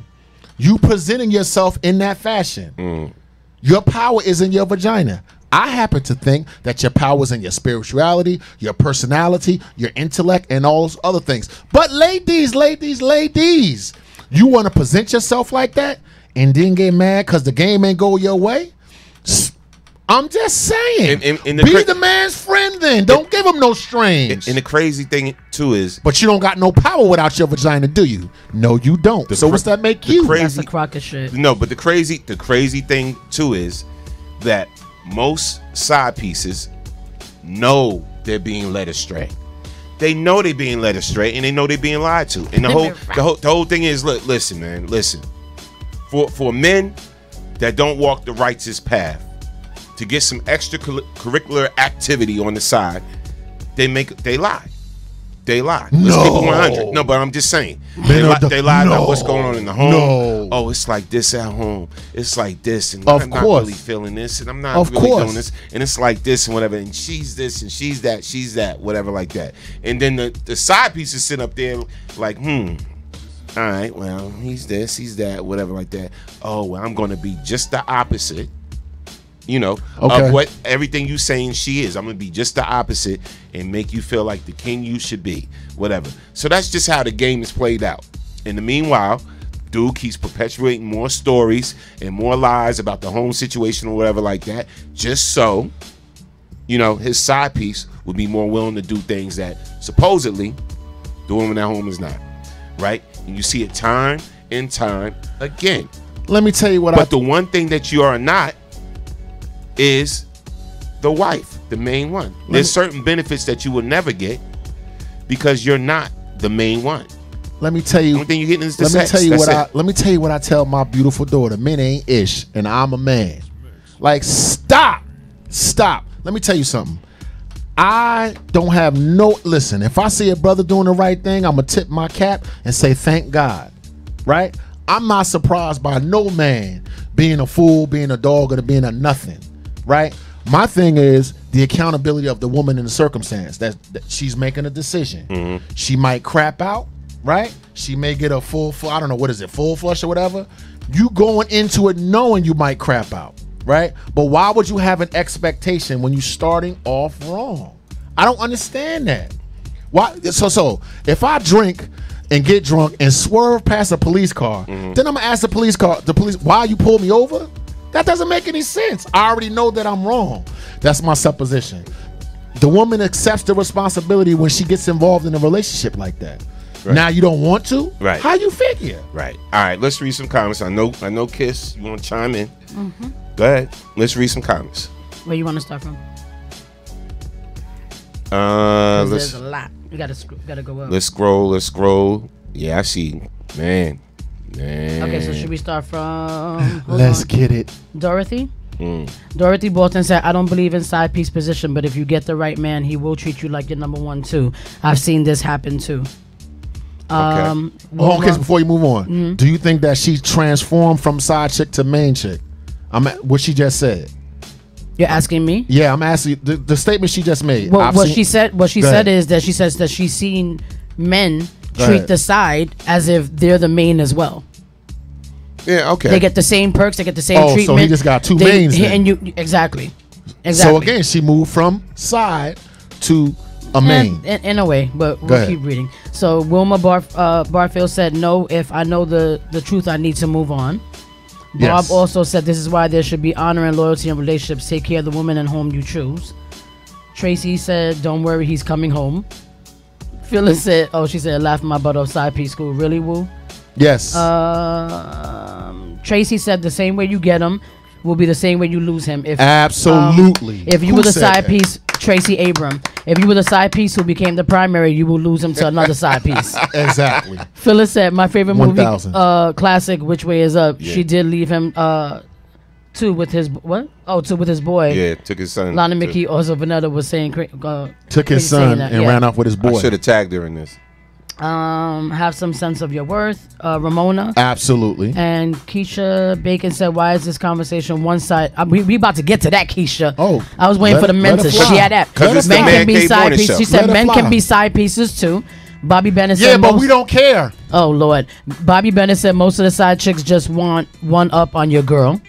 You presenting yourself in that fashion. Your power is in your vagina. I happen to think that your power is in your spirituality, your personality, your intellect, and all those other things. But ladies, you want to present yourself like that and then get mad because the game ain't go your way? I'm just saying. Be the man's friend then. Don't give him no strings. And the crazy thing, too, is... But you don't got no power without your vagina, do you? No, you don't. So what's that make you? That's a crock of shit. No, but the crazy thing, too, is that most side pieces know they're being led astray. They know they're being led astray, and they know they're being lied to. And the whole thing is, look, listen, man, listen. For men that don't walk the righteous path, to get some extracurricular activity on the side, they lie. They lie. Let's keep it 100. No, but I'm just saying. They lie about what's going on in the home. No. Oh, it's like this at home. It's like this, and I'm not really feeling this, and I'm not really doing this, and it's like this and whatever, and she's this and she's that, whatever like that. And then the side pieces sit up there like, all right, well, he's this, he's that, whatever like that. Oh, well, I'm going to be just the opposite. Of what everything you saying she is. I'm going to be just the opposite and make you feel like the king you should be, whatever. So that's just how the game is played out. In the meanwhile, dude keeps perpetuating more stories and more lies about the home situation or whatever like that, just so, his side piece would be more willing to do things that supposedly the woman at home is not, right? And you see it time and time again. Let me tell you But the one thing that you are not is the wife, the main one. There's certain benefits that you will never get because you're not the main one. Let me tell you. The only thing you're getting is the sex. Let me tell you what I tell my beautiful daughter. Men ain't ish, and I'm a man. Like, stop. Let me tell you something. I don't have listen, if I see a brother doing the right thing, I'm gonna tip my cap and say thank God. Right? I'm not surprised by no man being a fool, being a dog, or being a nothing. Right? My thing is the accountability of the woman in the circumstance that she's making a decision. She might crap out, right? She may get a full I don't know, what is it, full flush or whatever. You going into it knowing you might crap out, right? But why would you have an expectation when you're starting off wrong? I don't understand that. Why? So if I drink and get drunk and swerve past a police car, then I'm gonna ask the police, why you pulled me over? That doesn't make any sense. I already know that I'm wrong. That's my supposition. The woman accepts the responsibility when she gets involved in a relationship like that. Right. Now you don't want to? Right. How you figure? Right. All right, let's read some comments. I know Kiss, you want to chime in. Go ahead. Let's read some comments. Where you want to start from? There's a lot. You gotta go up. Let's scroll. Yeah, I see. Man. Okay, so should we start from? Let's get it. Dorothy. Dorothy Bolton said, "I don't believe in side piece position, but if you get the right man, he will treat you like your number one too. I've seen this happen too." Okay. Before you move on, do you think that she transformed from side chick to main chick? What she just said. You're asking me? Yeah, I'm asking you, the statement she just made. What she said is that she says that she's seen men treat the side as if they're the main as well. Yeah, okay. They get the same perks, they get the same treatment. So he just got two mains. Exactly. So again, she moved from side to a main. In a way, but we'll keep reading. So Wilma Barfield said, "No, if I know the truth, I need to move on." Bob also said, "This is why there should be honor and loyalty in relationships. Take care of the woman and home you choose." Tracy said, "Don't worry, he's coming home." Phyllis said, she said, "Laughing my butt off side piece school." Really, Woo? Yes. Tracy said, "The same way you get him will be the same way you lose him." Absolutely. If you were the side piece, Tracy Abram. If you were the side piece who became the primary, you will lose him to another side piece. Exactly. Phyllis said, "My favorite movie, 1000. Classic, Which Way Is Up." Yeah. She did leave him two with his what? Two with his boy. Yeah, took his son. Lana Mickey, also Vanetta was saying took his son and ran off with his boy. I should have tagged her in this. Have some sense of your worth, Ramona. Absolutely. And Keisha Bacon said, "Why is this conversation one side?" We about to get to that, Keisha. Oh, I was waiting for the men to share that. Men can be side pieces. She said men can be side pieces too. Bobby Bennett said, but we don't care. Oh Lord, Bobby Bennett said most of the side chicks just want one up on your girl.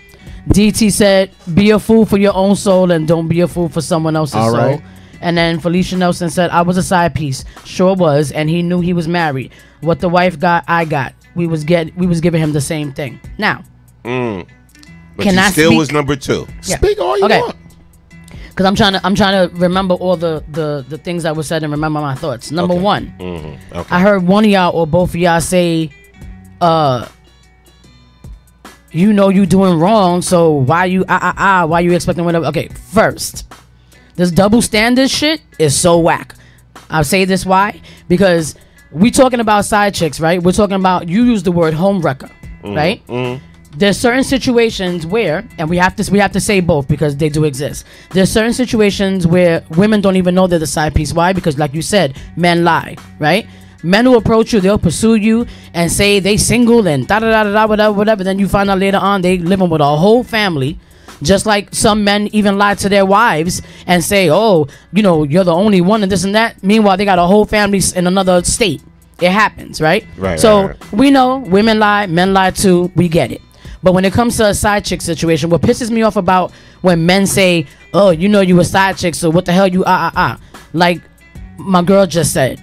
DT said, "Be a fool for your own soul and don't be a fool for someone else's soul." Right. And then Felicia Nelson said, "I was a side piece, sure was, and he knew he was married. What the wife got, I got. We was giving him the same thing." Now, but can you I still speak? was number 2. Yeah. Speak all you want. Because I'm trying to remember all the things that were said and remember my thoughts. Number one, Okay. I heard one of y'all or both of y'all say, "You know you doing wrong, so why you why you expecting whatever?" Okay, first, this double standard shit is so whack. I'll say this why, because we talking about side chicks, right? We're talking about, you use the word home wrecker, right? There's certain situations where, and we have to say both because they do exist. There's certain situations where women don't even know they're the side piece. Why? Because like you said, men lie, right? Men will approach you, they'll pursue you and say they single and whatever. Then you find out later on they living with a whole family. Just like some men even lie to their wives and say, "Oh, you know, you're the only one," and this and that. Meanwhile, they got a whole family in another state. It happens, right? Right. So right. we know women lie, men lie too. We get it. But when it comes to a side chick situation, what pisses me off about when men say, "Oh, you know you a side chick, so what the hell you like my girl just said.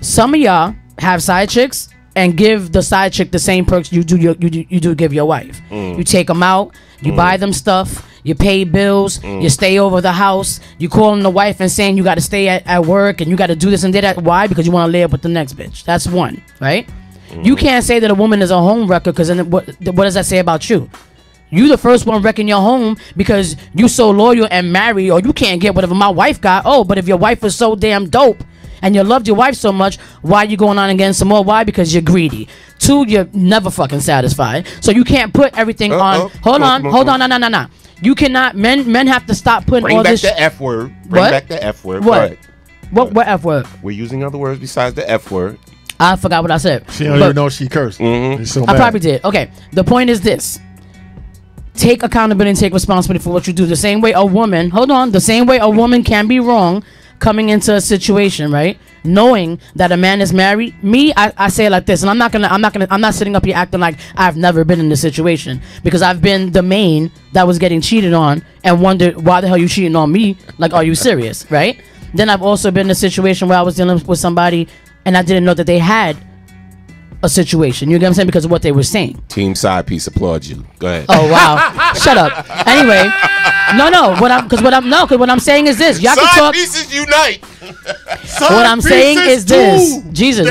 Some of y'all have side chicks and give the side chick the same perks you do give your wife. You take them out, you buy them stuff, you pay bills, you stay over the house, you calling the wife and saying you got to stay at work and you got to do this and that. Why? Because you want to lay up with the next bitch. That's one, right? You can't say that a woman is a home wrecker, because then what does that say about you? You the first one wrecking your home because you so loyal and married, or you can't get whatever my wife got. Oh, but if your wife was so damn dope and you loved your wife so much, why you going on and getting some more? Why? Because you're greedy. 2, you're never fucking satisfied. So you can't put everything on. Hold on. No. You cannot. Men have to stop putting all this. Bring back the F word. Bring back the F word. What? What F word? We're using other words besides the F word. I forgot what I said. She don't even know she cursed. So I probably did. Okay. The point is this. Take accountability and take responsibility for what you do. The same way a woman, the same way a woman can be wrong coming into a situation, right? Knowing that a man is married. I say it like this, and I'm not sitting up here acting like I've never been in this situation, because I've been the main that was getting cheated on and wondered why the hell you cheating on me? Like, are you serious, right? Then I've also been in a situation where I was dealing with somebody and I didn't know that they had a situation. You get what I'm saying? Because of what they were saying. Team side piece applauds you. Go ahead. Oh wow! Shut up. Anyway, no. What I'm saying is this. Y'all side can talk. Pieces unite. What I'm saying is this. Jesus,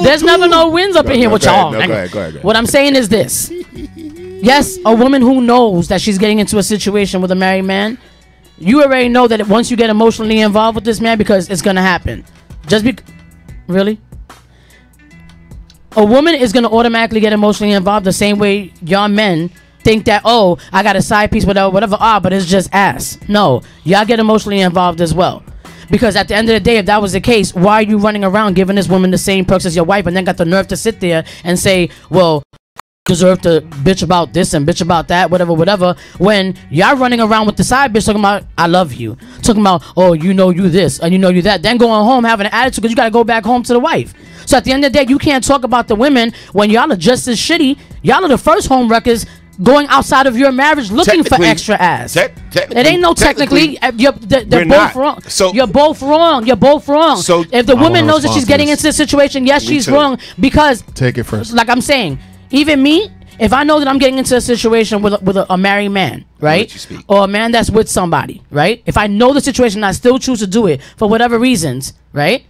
there's never no wins up in here with y'all. Go ahead. What I'm saying is this. Yes, a woman who knows that she's getting into a situation with a married man, you already know that once you get emotionally involved with this man, because it's gonna happen. Really? A woman is going to automatically get emotionally involved the same way y'all men think that, oh, I got a side piece, whatever, but it's just ass. No, y'all get emotionally involved as well. Because at the end of the day, if that was the case, why are you running around giving this woman the same perks as your wife and then got the nerve to sit there and say, well, deserve to bitch about this and bitch about that, whatever, when y'all running around with the side bitch talking about I love you, talking about, oh, you know you this and you know you that, then going home having an attitude because you got to go back home to the wife. So at the end of the day, you can't talk about the women when y'all are just as shitty. Y'all are the first home wreckers going outside of your marriage looking for extra ass. It ain't no technically. They're both wrong. So you're both wrong. So if the woman knows that she's getting into the situation, yes, she's wrong, because take it first. Like I'm saying, even me, if I know that I'm getting into a situation with a married man, right, or a man that's with somebody, right, if I know the situation and I still choose to do it for whatever reasons, right,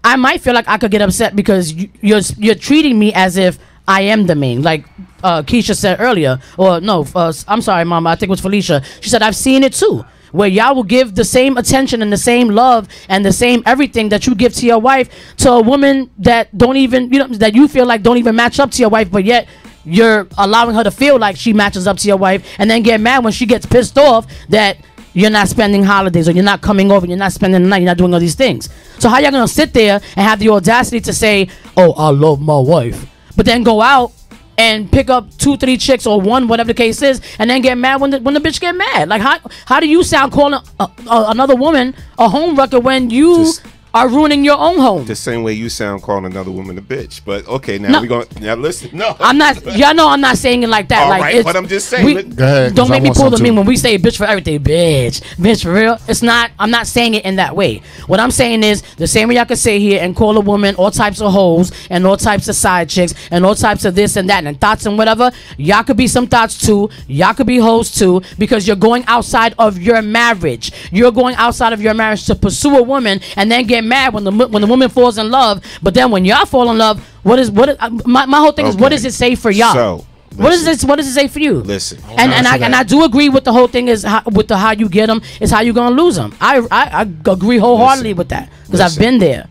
I might feel like I could get upset because you're treating me as if I am the main, like Keisha said earlier, or no, I'm sorry, Mama, I think it was Felicia. She said I've seen it too, where y'all will give the same attention and the same love and the same everything that you give to your wife to a woman that don't even, that you feel like don't even match up to your wife, but yet you're allowing her to feel like she matches up to your wife, and then get mad when she gets pissed off that you're not spending holidays, or you're not coming over, you're not spending the night, you're not doing all these things. So how y'all gonna sit there and have the audacity to say, oh, I love my wife, but then go out and pick up 2-3 chicks or one, whatever the case is, and then get mad when the bitch get mad? Like, how do you sound calling another woman a home wrecker when you are ruining your own home? The same way you sound calling another woman a bitch. But okay, now we're going to listen. No, I'm not. Y'all know I'm not saying it like that. All like, right, but I'm just saying. Go ahead, don't make me pull the meme when we say bitch for everything. Bitch for real. It's not. I'm not saying it in that way. What I'm saying is the same way y'all can say here and call a woman all types of hoes and all types of side chicks and all types of this and that and thoughts and whatever. Y'all could be some thoughts too. Y'all could be hoes too, because you're going outside of your marriage. You're going outside of your marriage to pursue a woman and then get mad when the woman falls in love. But then when y'all fall in love, what is my whole thing is, what does it say for y'all? So what does it say for you? Listen, and I do agree with the whole thing is how you get them is how you gonna lose them. I agree wholeheartedly with that, because I've been there.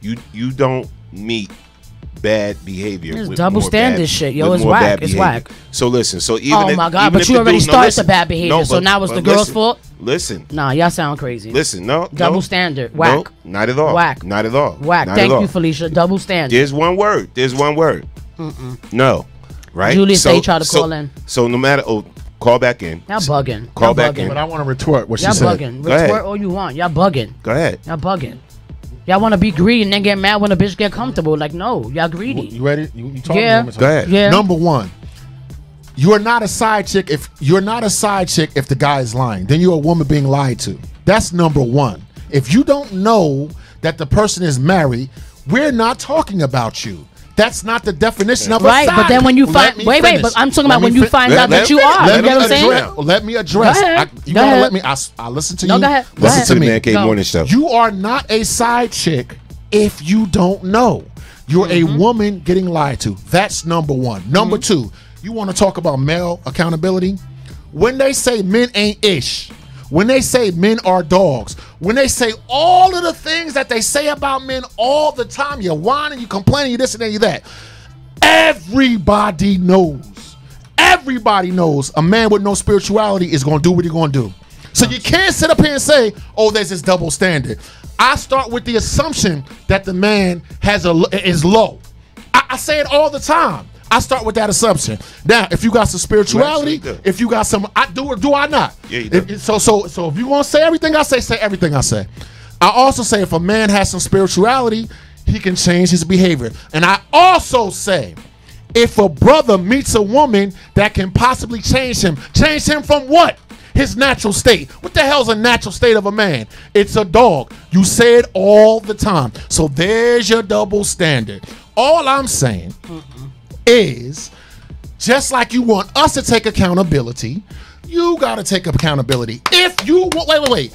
You don't meet bad behavior. It's double standard shit, yo. It's whack. It's whack. So listen. So even oh my god, but you already started the bad behavior. So now it's the girl's fault. Listen. Nah, y'all sound crazy. Listen, double standard. Whack. No, not at all. Whack. Not at all. Whack. Thank you, Felicia. Double standard. There's one word. No. Right? Julius, they try to call in. So no matter, call back in. Y'all bugging. Call back in. But I want to retort what she said. Y'all bugging. Retort all you want. Y'all bugging. Go ahead. Y'all bugging. Y'all want to be greedy and then get mad when a bitch get comfortable. Like, no, y'all greedy. You ready? You talking? Yeah. Go ahead. Yeah. Number one, you're not a side chick if the guy is lying. Then you're a woman being lied to. That's number one. If you don't know that the person is married, we're not talking about you. That's not the definition of a side. Right, but then when you find wait, but I'm talking about when you find out that you are. You get what I'm saying? Let me address. You gotta let me. I listen to you. No, go ahead. Listen to the Man Cave Morning Show. You are not a side chick if you don't know. You're a woman getting lied to. That's number one. Number two, you want to talk about male accountability? When they say men ain't ish, when they say men are dogs, when they say all of the things that they say about men all the time, you're whining, you complaining, you this and you that. Everybody knows a man with no spirituality is going to do what he's going to do. So you can't sit up here and say, oh, there's this double standard. I start with the assumption that the man is low. I say it all the time. I start with that assumption. Now, if you got some spirituality, if you got some, I do or do I not? Yeah, you do. So if you want to say everything I say everything I say. I also say if a man has some spirituality, he can change his behavior. And I also say if a brother meets a woman that can possibly change him from what? His natural state. What the hell's a natural state of a man? It's a dog. You say it all the time. So there's your double standard. All I'm saying is, just like you want us to take accountability, you got to take accountability. If you want, wait.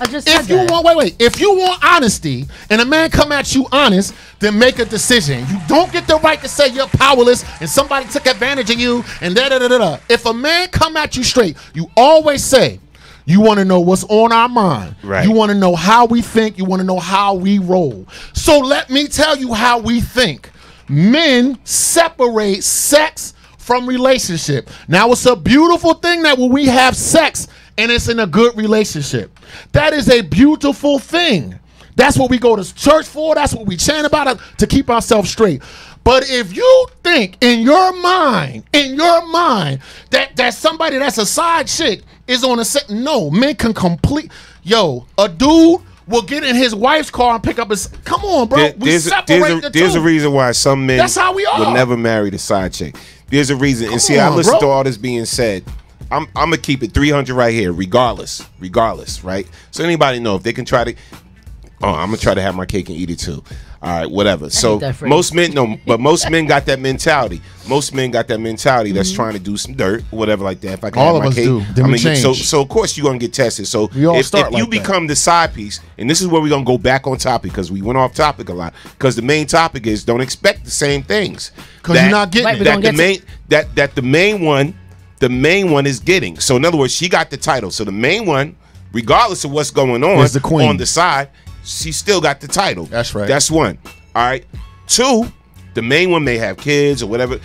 If you want honesty and a man come at you honest, then make a decision. You don't get the right to say you're powerless and somebody took advantage of you and da-da-da-da-da. If a man come at you straight, you always say, you want to know what's on our mind. Right. You want to know how we think. You want to know how we roll. So let me tell you how we think. Men separate sex from relationship. Now, it's a beautiful thing that when we have sex and it's in a good relationship, that is a beautiful thing. That's what we go to church for. That's what we chant about, to keep ourselves straight. But if you think in your mind that somebody that's a side chick is on a set, no, men can a dude will get in his wife's car and pick up his. Come on, bro. There's a reason why some men that's how we are. Would never marry the side chick. There's a reason. And see, I listen to all this being said. I'm gonna keep it 300 right here, regardless, right? So anybody know if they can try to. Oh, I'm gonna try to have my cake and eat it too. All right, whatever. So most men got that mentality. Most men got that mentality that's trying to do some dirt, whatever like that. If I can all have my of us cake, do. Then we change. So of course you're gonna get tested. So if you become the side piece, and this is where we're gonna go back on topic because we went off topic a lot. Because the main topic is don't expect the same things. Because you're not getting the main one is getting. So in other words, she got the title. So the main one, regardless of what's going on is the queen on the side. She still got the title. That's right. That's one. All right. Two, The main one may have kids or whatever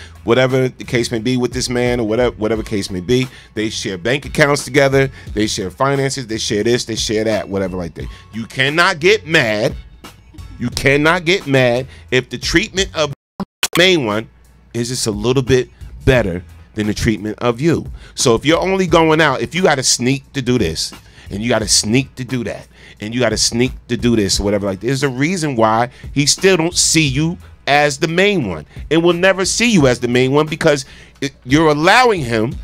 the case may be with this man, or whatever case may be. They share bank accounts together. They share finances. They share this. They share that. Whatever like that. You cannot get mad. You cannot get mad if the treatment of the main one is just a little bit better than the treatment of you. So if you're only going out, if you got to sneak to do this, and you got to sneak to do that, and you got to sneak to do this or whatever like that, there's a reason why he still don't see you as the main one, and will never see you as the main one, because you're allowing him,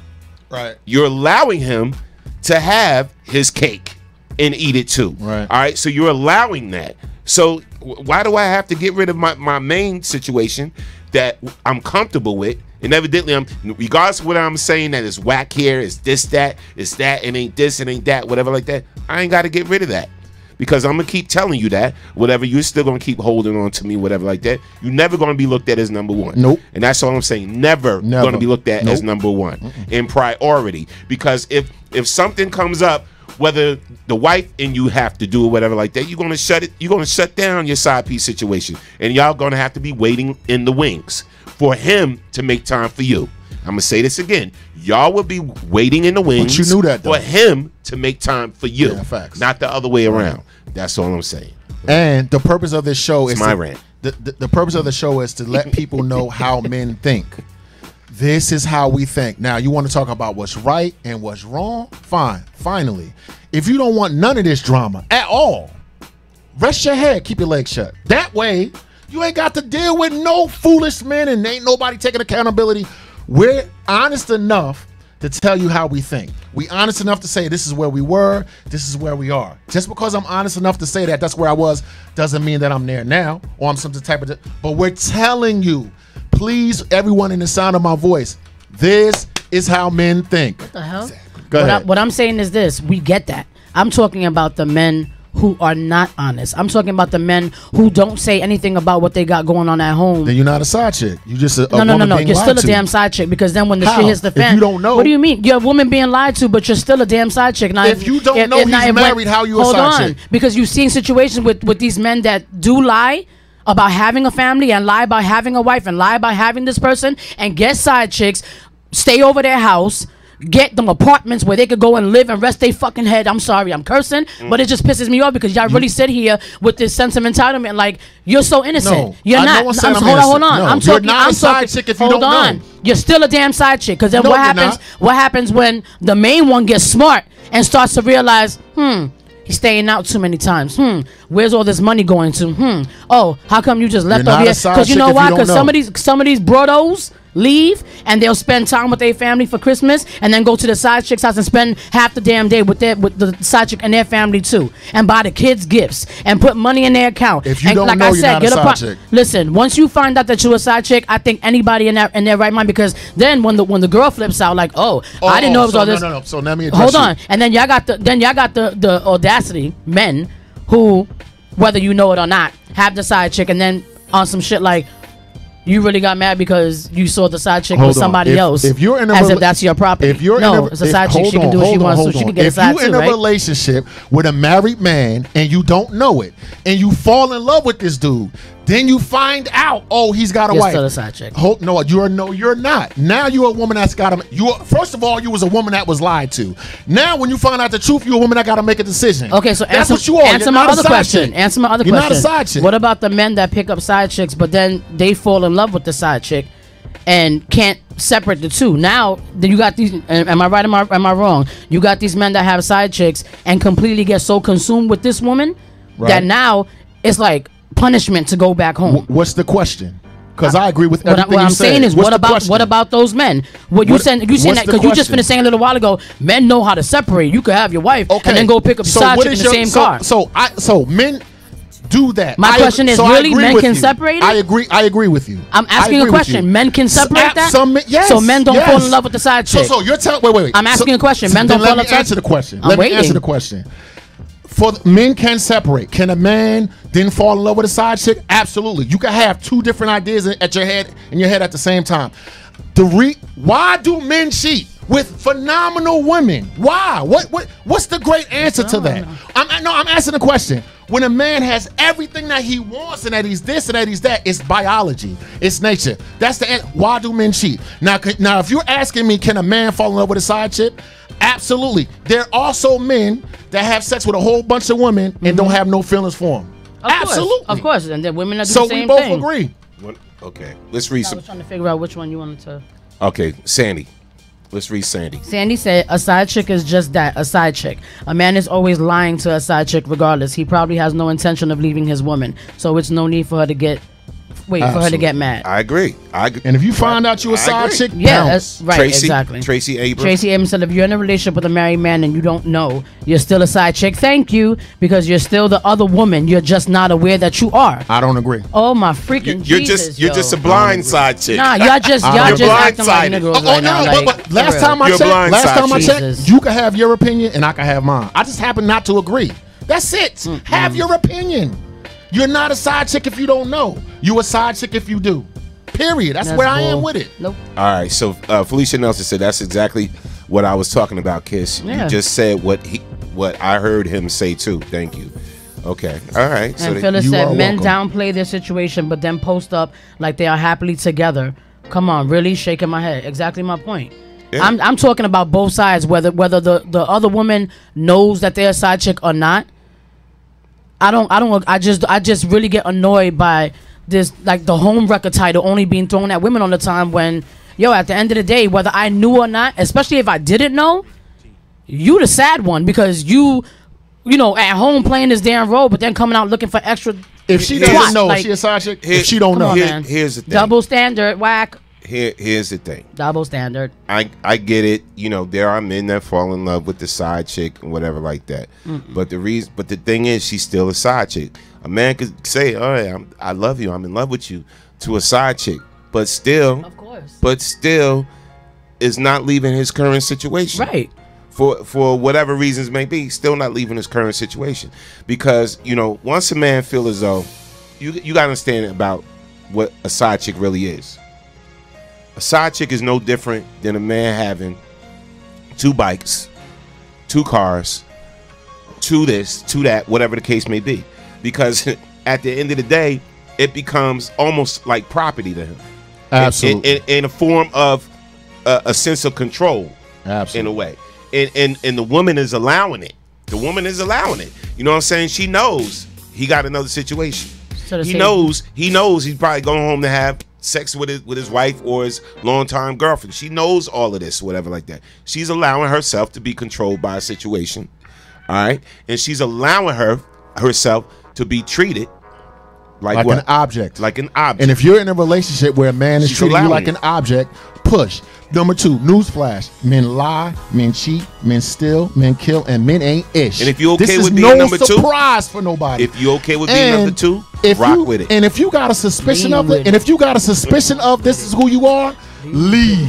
right? You're allowing him to have his cake and eat it too, right? All right, so you're allowing that. So why do I have to get rid of my main situation that I'm comfortable with? And evidently, regardless of what I'm saying, that is whack here, is this, that, it's that, it ain't this, it ain't that, whatever like that. I ain't got to get rid of that. Because I'm going to keep telling you that, whatever, you're still going to keep holding on to me, whatever like that. You're never going to be looked at as number one. Nope. And that's all I'm saying. Never. Going to be looked at as number one in priority. Because if something comes up, whether the wife and you have to do it, whatever like that, you're going to shut down your side piece situation. And y'all going to have to be waiting in the wings for him to make time for you. I'm going to say this again. Y'all will be waiting in the wings, but you knew that, though, for him to make time for you. Yeah, facts. Not the other way around. That's all I'm saying. And the purpose of this show is my rant. The purpose of the show is to let people know how men think. This is how we think. Now, you want to talk about what's right and what's wrong? Fine. Finally. If you don't want none of this drama at all, rest your head, keep your legs shut. That way, you ain't got to deal with no foolish men and ain't nobody taking accountability. We're honest enough to tell you how we think. We honest enough to say this is where we were, this is where we are. Just because I'm honest enough to say that that's where I was doesn't mean that I'm there now or I'm some type of... But we're telling you, please, everyone in the sound of my voice, this is how men think. What the hell? Go ahead. What I'm saying is this. We get that. I'm talking about the men who are not honest. I'm talking about the men who don't say anything about what they got going on at home. Then you're not a side chick. You just a no. You're still a damn side chick, because then when the shit hits the fan, if you don't know, what do you mean? You're a woman being lied to, but you're still a damn side chick. Now, if you don't know he's married, how you a side chick? Because you've seen situations with these men that do lie about having a family and lie about having a wife and lie about having this person and get side chicks, stay over their house, get them apartments where they could go and live and rest their fucking head. I'm sorry, I'm cursing, but it just pisses me off because y'all really sit here with this sense of entitlement like you're so innocent. No, you're not. Hold on. No, I'm talking. You're not a side chick if you don't know. You're still a damn side chick, because then what happens? What happens when the main one gets smart and starts to realize, he's staying out too many times. Where's all this money going to? Oh, how come you just left over here? Because you know why? Because some of these brodos leave and they'll spend time with their family for Christmas and then go to the side chick's house and spend half the damn day with the side chick and their family too, and buy the kids gifts and put money in their account. If you don't know, you're not a side chick. Listen, once you find out that you're a side chick, I think anybody in their right mind, because then when the girl flips out like, I didn't know it was all this. No. So let me hold on, and then y'all got the audacity, men who, whether you know it or not, have the side chick and then on some shit like, you really got mad because you saw the side chick with somebody else. If you're in a as if that's your property. If you're it's a side chick. She can do what she wants, so she can get a side too, right? If you're in a relationship with a married man and you don't know it, and you fall in love with this dude, then you find out, he's got a wife. You're still a side chick. You're not. Now you're a woman that's got to. First of all, you was a woman that was lied to. Now, when you find out the truth, you're a woman that got to make a decision. Okay, so that's what you are. Answer my other question. You're not a side chick. What about the men that pick up side chicks, but then they fall in love with the side chick and can't separate the two? Now, then you got these. Am I right? Am I wrong? You got these men that have side chicks and completely get so consumed with this woman that now it's like punishment to go back home. What's the question? Because I agree with everything what I'm you said. saying is, what about those men? You saying that because you just finished saying a little while ago, men know how to separate. You could have your wife and then go pick up your side chick in the same car. So men do that. My question is, really, men can separate it? I agree with you. I'm asking a question. Men can separate that? Yes. So men don't fall in love with the side chick. So you're telling wait. I'm asking a question. Men don't fall in love with the side chick. Answer the question. Let me answer the question. Men can separate. Can a man then fall in love with a side chick? Absolutely. You can have two different ideas in your head at the same time. Why do men cheat with phenomenal women? Why? What's the great answer to that? I'm asking a question. When a man has everything that he wants and that he's this and that he's that, it's biology. It's nature. That's the end. Why do men cheat? Now, if you're asking me, can a man fall in love with a side chick? Absolutely. There are also men that have sex with a whole bunch of women and don't have no feelings for them. Absolutely. Of course. And then women are so the same we both thing. agree. Okay, let's read some. I was trying to figure out which one you wanted to. Okay, Sandy. Let's read Sandy. Sandy said, a side chick is just that, a side chick. A man is always lying to a side chick regardless. He probably has no intention of leaving his woman. So it's no need for her to get for her to get mad. I agree. And if you find out you a side chick, yeah, that's right. Tracy, exactly. Tracy Abrams. Tracy Abrams said, if you're in a relationship with a married man and you don't know, you're still a side chick. Thank you, because you're still the other woman. You're just not aware that you are. I don't agree. Oh my freaking Jesus! You're just a blind side chick. Nah, y'all just acting like niggas right now. But last time I checked, you can have your opinion and I can have mine. I just happen not to agree. That's it. Have your opinion. You're not a side chick if you don't know. You a side chick if you do. Period. That's where I am with it. Nope. All right. So Felicia Nelson said that's exactly what I was talking about, Kiss. Yeah. You just said what I heard him say too. Thank you. Okay. All right. And So Phyllis said, men downplay their situation, but then post up like they are happily together. Come on, really? Shaking my head. Exactly my point. Yeah. I'm talking about both sides, whether the other woman knows that they're a side chick or not. I just really get annoyed by this, like the home wrecker title only being thrown at women all the time when, at the end of the day, whether I knew or not, especially if I didn't know, you the sad one because you at home playing this damn role, but then coming out looking for extra. If she doesn't know, she a side chick. If she don't know, here's the thing. Double standard, whack. Here's the thing. Double standard. I get it. There are men that fall in love with the side chick and whatever like that. But the thing is, she's still a side chick. A man could say, "Oh, yeah, I love you. I'm in love with you," to a side chick, but still, of course, is not leaving his current situation. Right. For whatever reasons may be, still not leaving his current situation, because once a man feels as though you gotta understand about what a side chick really is. A side chick is no different than a man having 2 bikes, 2 cars, 2 this, 2 that, whatever the case may be. Because at the end of the day, it becomes almost like property to him. Absolutely. In a form of a sense of control. Absolutely. In a way. And the woman is allowing it. The woman is allowing it. You know what I'm saying? She knows he got another situation. So he knows he's probably going home to have sex with his wife or his longtime girlfriend. She knows all of this, whatever like that. She's allowing herself to be controlled by a situation. All right? And she's allowing herself to be treated like an object. Like an object. And if you're in a relationship where a man is treating you like an object, push. Number 2, newsflash. Men lie, men cheat, men steal, men kill, and men ain't ish. And if you're okay this with is being no number 2, surprise for nobody. If you're okay with being number 2, rock with it. And if you got a suspicion of it, and if you got a suspicion of this is who you are, leave.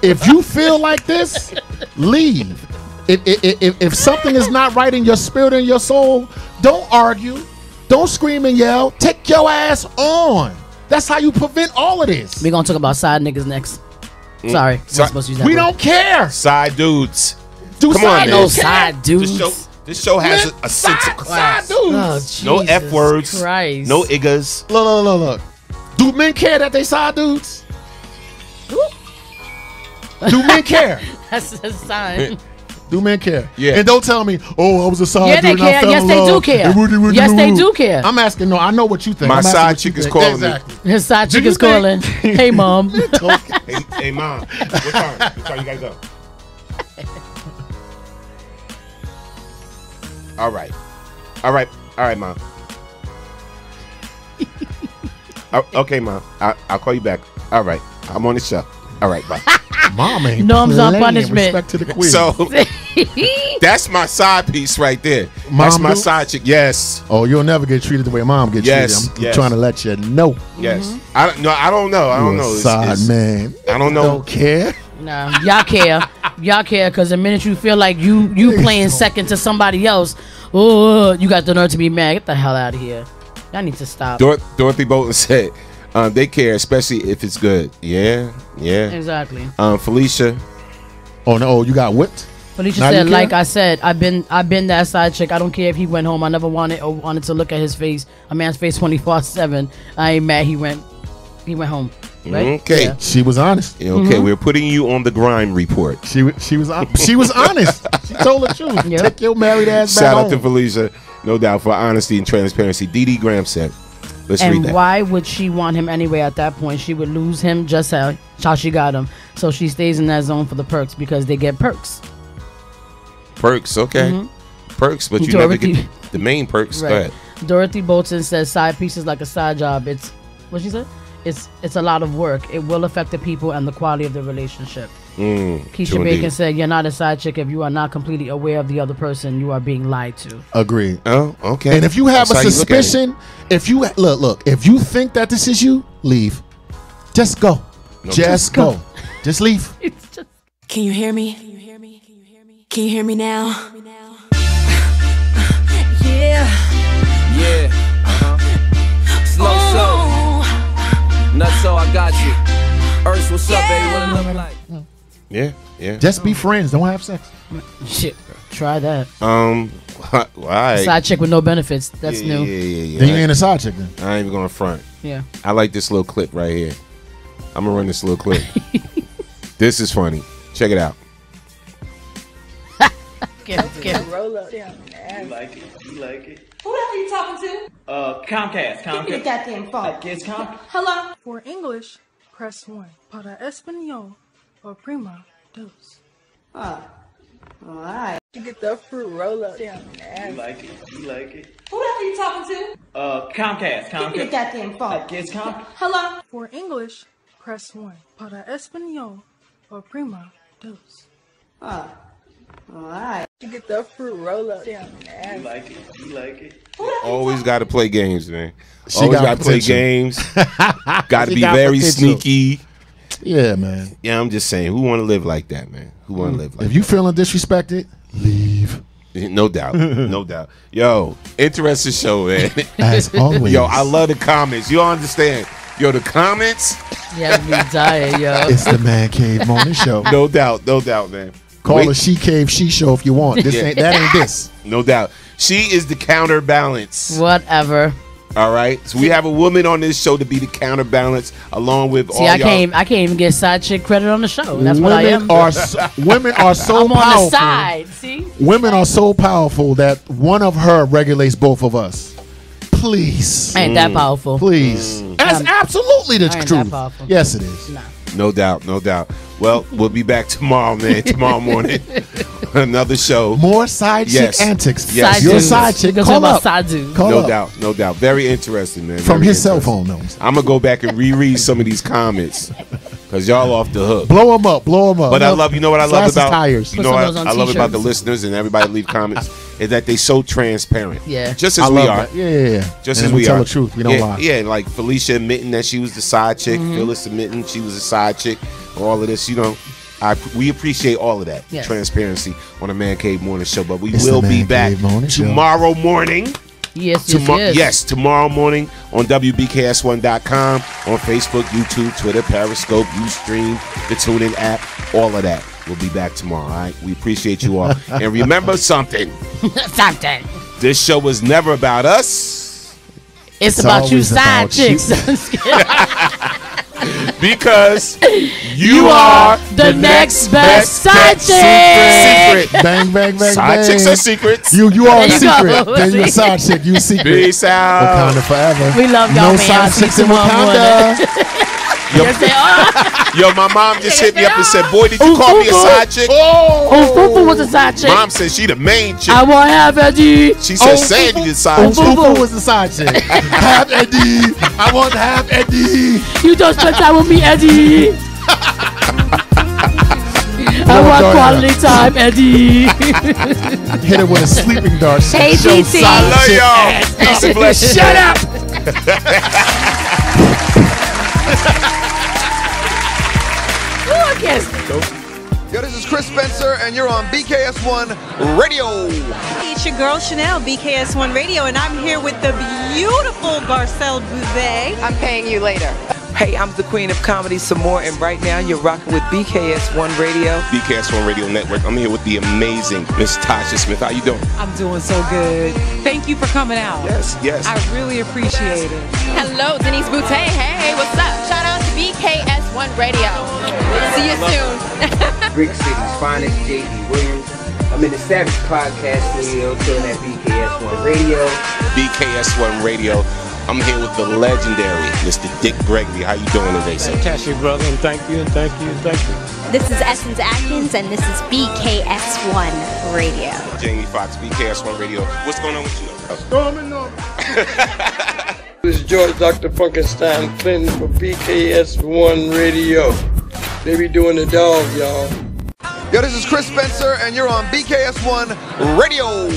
If you feel like this, leave. If something is not right in your spirit and your soul, don't argue. Don't scream and yell. Take your ass on. That's how you prevent all of this. We're going to talk about side niggas next. Sorry. We don't care. Side dudes. Come on, no side dudes. This show has a sense of class. Side dudes. No F words. Christ. No iggas. Look. Do men care that they side dudes? Do men care? That's a sign. Do men care? Yeah. And don't tell me, I was a side dude. Yeah, they care. Yes, they do care. Yes, they do care. I'm asking. No, I know what you think. My side chick is calling me. His side chick is calling. Hey, mom. Hey, mom. What time you gotta go? All right, mom. Okay, mom. I'll call you back. All right, I'm on the show. All right, bye. Mom ain't norms on punishment. Respect to the queen. So that's my side piece right there. That's my side chick. Yes. Oh, you'll never get treated the way mom gets treated. I'm trying to let you know. Yes. I don't know. I don't know. Side man. I don't know. Don't care. No, y'all care. Y'all care because the minute you feel like you playing second to somebody else, you got the nerve to be mad. Get the hell out of here. Y'all need to stop. Dorothy Bolton said, they care, especially if it's good. Yeah. Exactly. Felicia. Oh no, you got whipped? Felicia said, like I said, I've been that side chick. I don't care if he went home. I never wanted to look at his face, a man's face 24/7. I ain't mad. He went home. Right? Okay, yeah. she was honest. Okay, we're putting you on the grime report. She was honest. She told the truth. Yep. Take your married ass back Shout home. out to Felicia, no doubt, for honesty and transparency. Dee Graham said, let's read that. And why would she want him anyway at that point? She would lose him just how she got him. So she stays in that zone for the perks because they get perks. Perks, okay. Perks, but you never get the main perks. Right. Go ahead. Dorothy Bolton says side piece is like a side job. It's what she said? It's a lot of work. It will affect the people and the quality of the relationship. Keisha Bacon said, you're not a side chick if you are not completely aware of the other person you are being lied to. Agreed. Oh, okay. And if you have a suspicion, if you look, if you think that this is you, leave. Just go. No, just go. Just leave. Can you hear me? Can you hear me now? Yeah. Slow so. Nutso, I got you. Earth, what's up, baby? What it look like? Yeah. Just be friends. Don't have sex. Shit. Try that. Why? Side chick with no benefits. That's new. Yeah. Then you ain't a side chick then. I ain't even gonna front. Yeah. I like this little clip right here. I'm gonna run this little clip. This is funny. Check it out. Get it. Roll up. You like it. Who the hell are you talking to? Comcast. Give me the goddamn phone. It's Comcast. Hello? For English, press 1. Para Espanol or Prima Dos. Alright. You get the fruit roll up. You like it. Who the hell are you talking to? Comcast. Give me the goddamn phone. It's Comcast. Hello? For English, press 1. Para Espanol or Prima Dos. Alright. You get the fruit roll up. You like it. Always got to play games, man. She Always got got to play potential. games. Got to She be got very potential. sneaky. Yeah, man. Yeah, I'm just saying, who want to live like that, man? Who want to live like If you feeling disrespected, leave. that? No doubt. No doubt. Yo, interesting show, man. As always. Yo, I love the comments. You understand? Yo, the comments. Yeah, me dying, yo. It's the Man Cave Morning Show. No doubt, man. Call a She Cave She Show if you want. That ain't this. No doubt. She is the counterbalance. Whatever. All right. So we have a woman on this show to be the counterbalance, along with all I y'all. can't even get side chick credit on the show. That's what I am. Women are so I'm powerful. on the side. See? Women are so powerful that one of her regulates both of us. Please. I ain't that powerful. Please. That's absolutely the I ain't truth. that powerful. Yes, it is. Nah. No doubt. Well, we'll be back tomorrow, man. Tomorrow morning. Another show. More side chick antics. Yes. You're a side chick. Call up. No doubt. Very interesting, man. From his cell phone, though. I'm going to go back and reread some of these comments because y'all off the hook. Blow them up. But I love, you know what I love Slice his about, tires. you know what I love about the listeners and everybody leave comments is that they so transparent. Yeah. Just I as we love are. that. Yeah. Just And as we we tell are. the truth. We don't lie. Yeah, like Felicia admitting that she was the side chick. Phyllis admitting she was a side chick. All of this, we appreciate all of that transparency on the Man Cave Morning Show. But we will be back tomorrow morning. Yes. Tomorrow morning on WBKS1.com, on Facebook, YouTube, Twitter, Periscope, Ustream, the TuneIn app, all of that. We'll be back tomorrow, all right? We appreciate you all. And remember something. This show was never about us. It's about you side chicks. Because you are the next best side chick. Secret. Bang, bang, bang, Side bang. chicks are secrets. You are a There you secret. go. Then you're a side chick. You a secret. Peace out. Wakanda forever. We love y'all, No man. side I'll see chicks you in tomorrow Wakanda. Yo, my mom just hit me up and said, boy, did you call me a side chick? Oh, Fufu was a side chick. Mom said she the main chick. I want to have Eddie. She said Sandy the side chick. Fufu was the side chick. Have Eddie. I want to have Eddie. You don't spend time with me, Eddie. I want quality time, Eddie. Hit it with a sleeping dart. Hey, Show DT. side I love chick. y'all. Peace and blessings. Shut up. Yo, this is Chris Spencer, and you're on BKS1 Radio. It's your girl Chanel, BKS1 Radio, and I'm here with the beautiful Garcelle Bouzet. I'm paying you later. Hey, I'm the queen of comedy some more, and right now you're rocking with BKS1 Radio. BKS1 Radio Network. I'm here with the amazing Miss Tasha Smith. How you doing? I'm doing so good. Thank you for coming out. Yes. I really appreciate it. Hello, Denise Boutte. Hey, what's up? Shout out to BKS1 Radio. See you soon. Brick City's finest, J.D. Williams. I'm in the Savage Podcast Studio, chilling at BKS1 Radio. BKS1 Radio. I'm here with the legendary Mr. Dick Gregory. How you doing today, sir? Fantastic, brother, and thank you. This is Essence Atkins, and this is BKS1 Radio. Jamie Foxx, BKS1 Radio. What's going on with you? Storming on. This is George Dr. Funkenstein Clinton for BKS1 Radio. They be doing the dog, y'all. Yo, this is Chris Spencer, and you're on BKS1 Radio.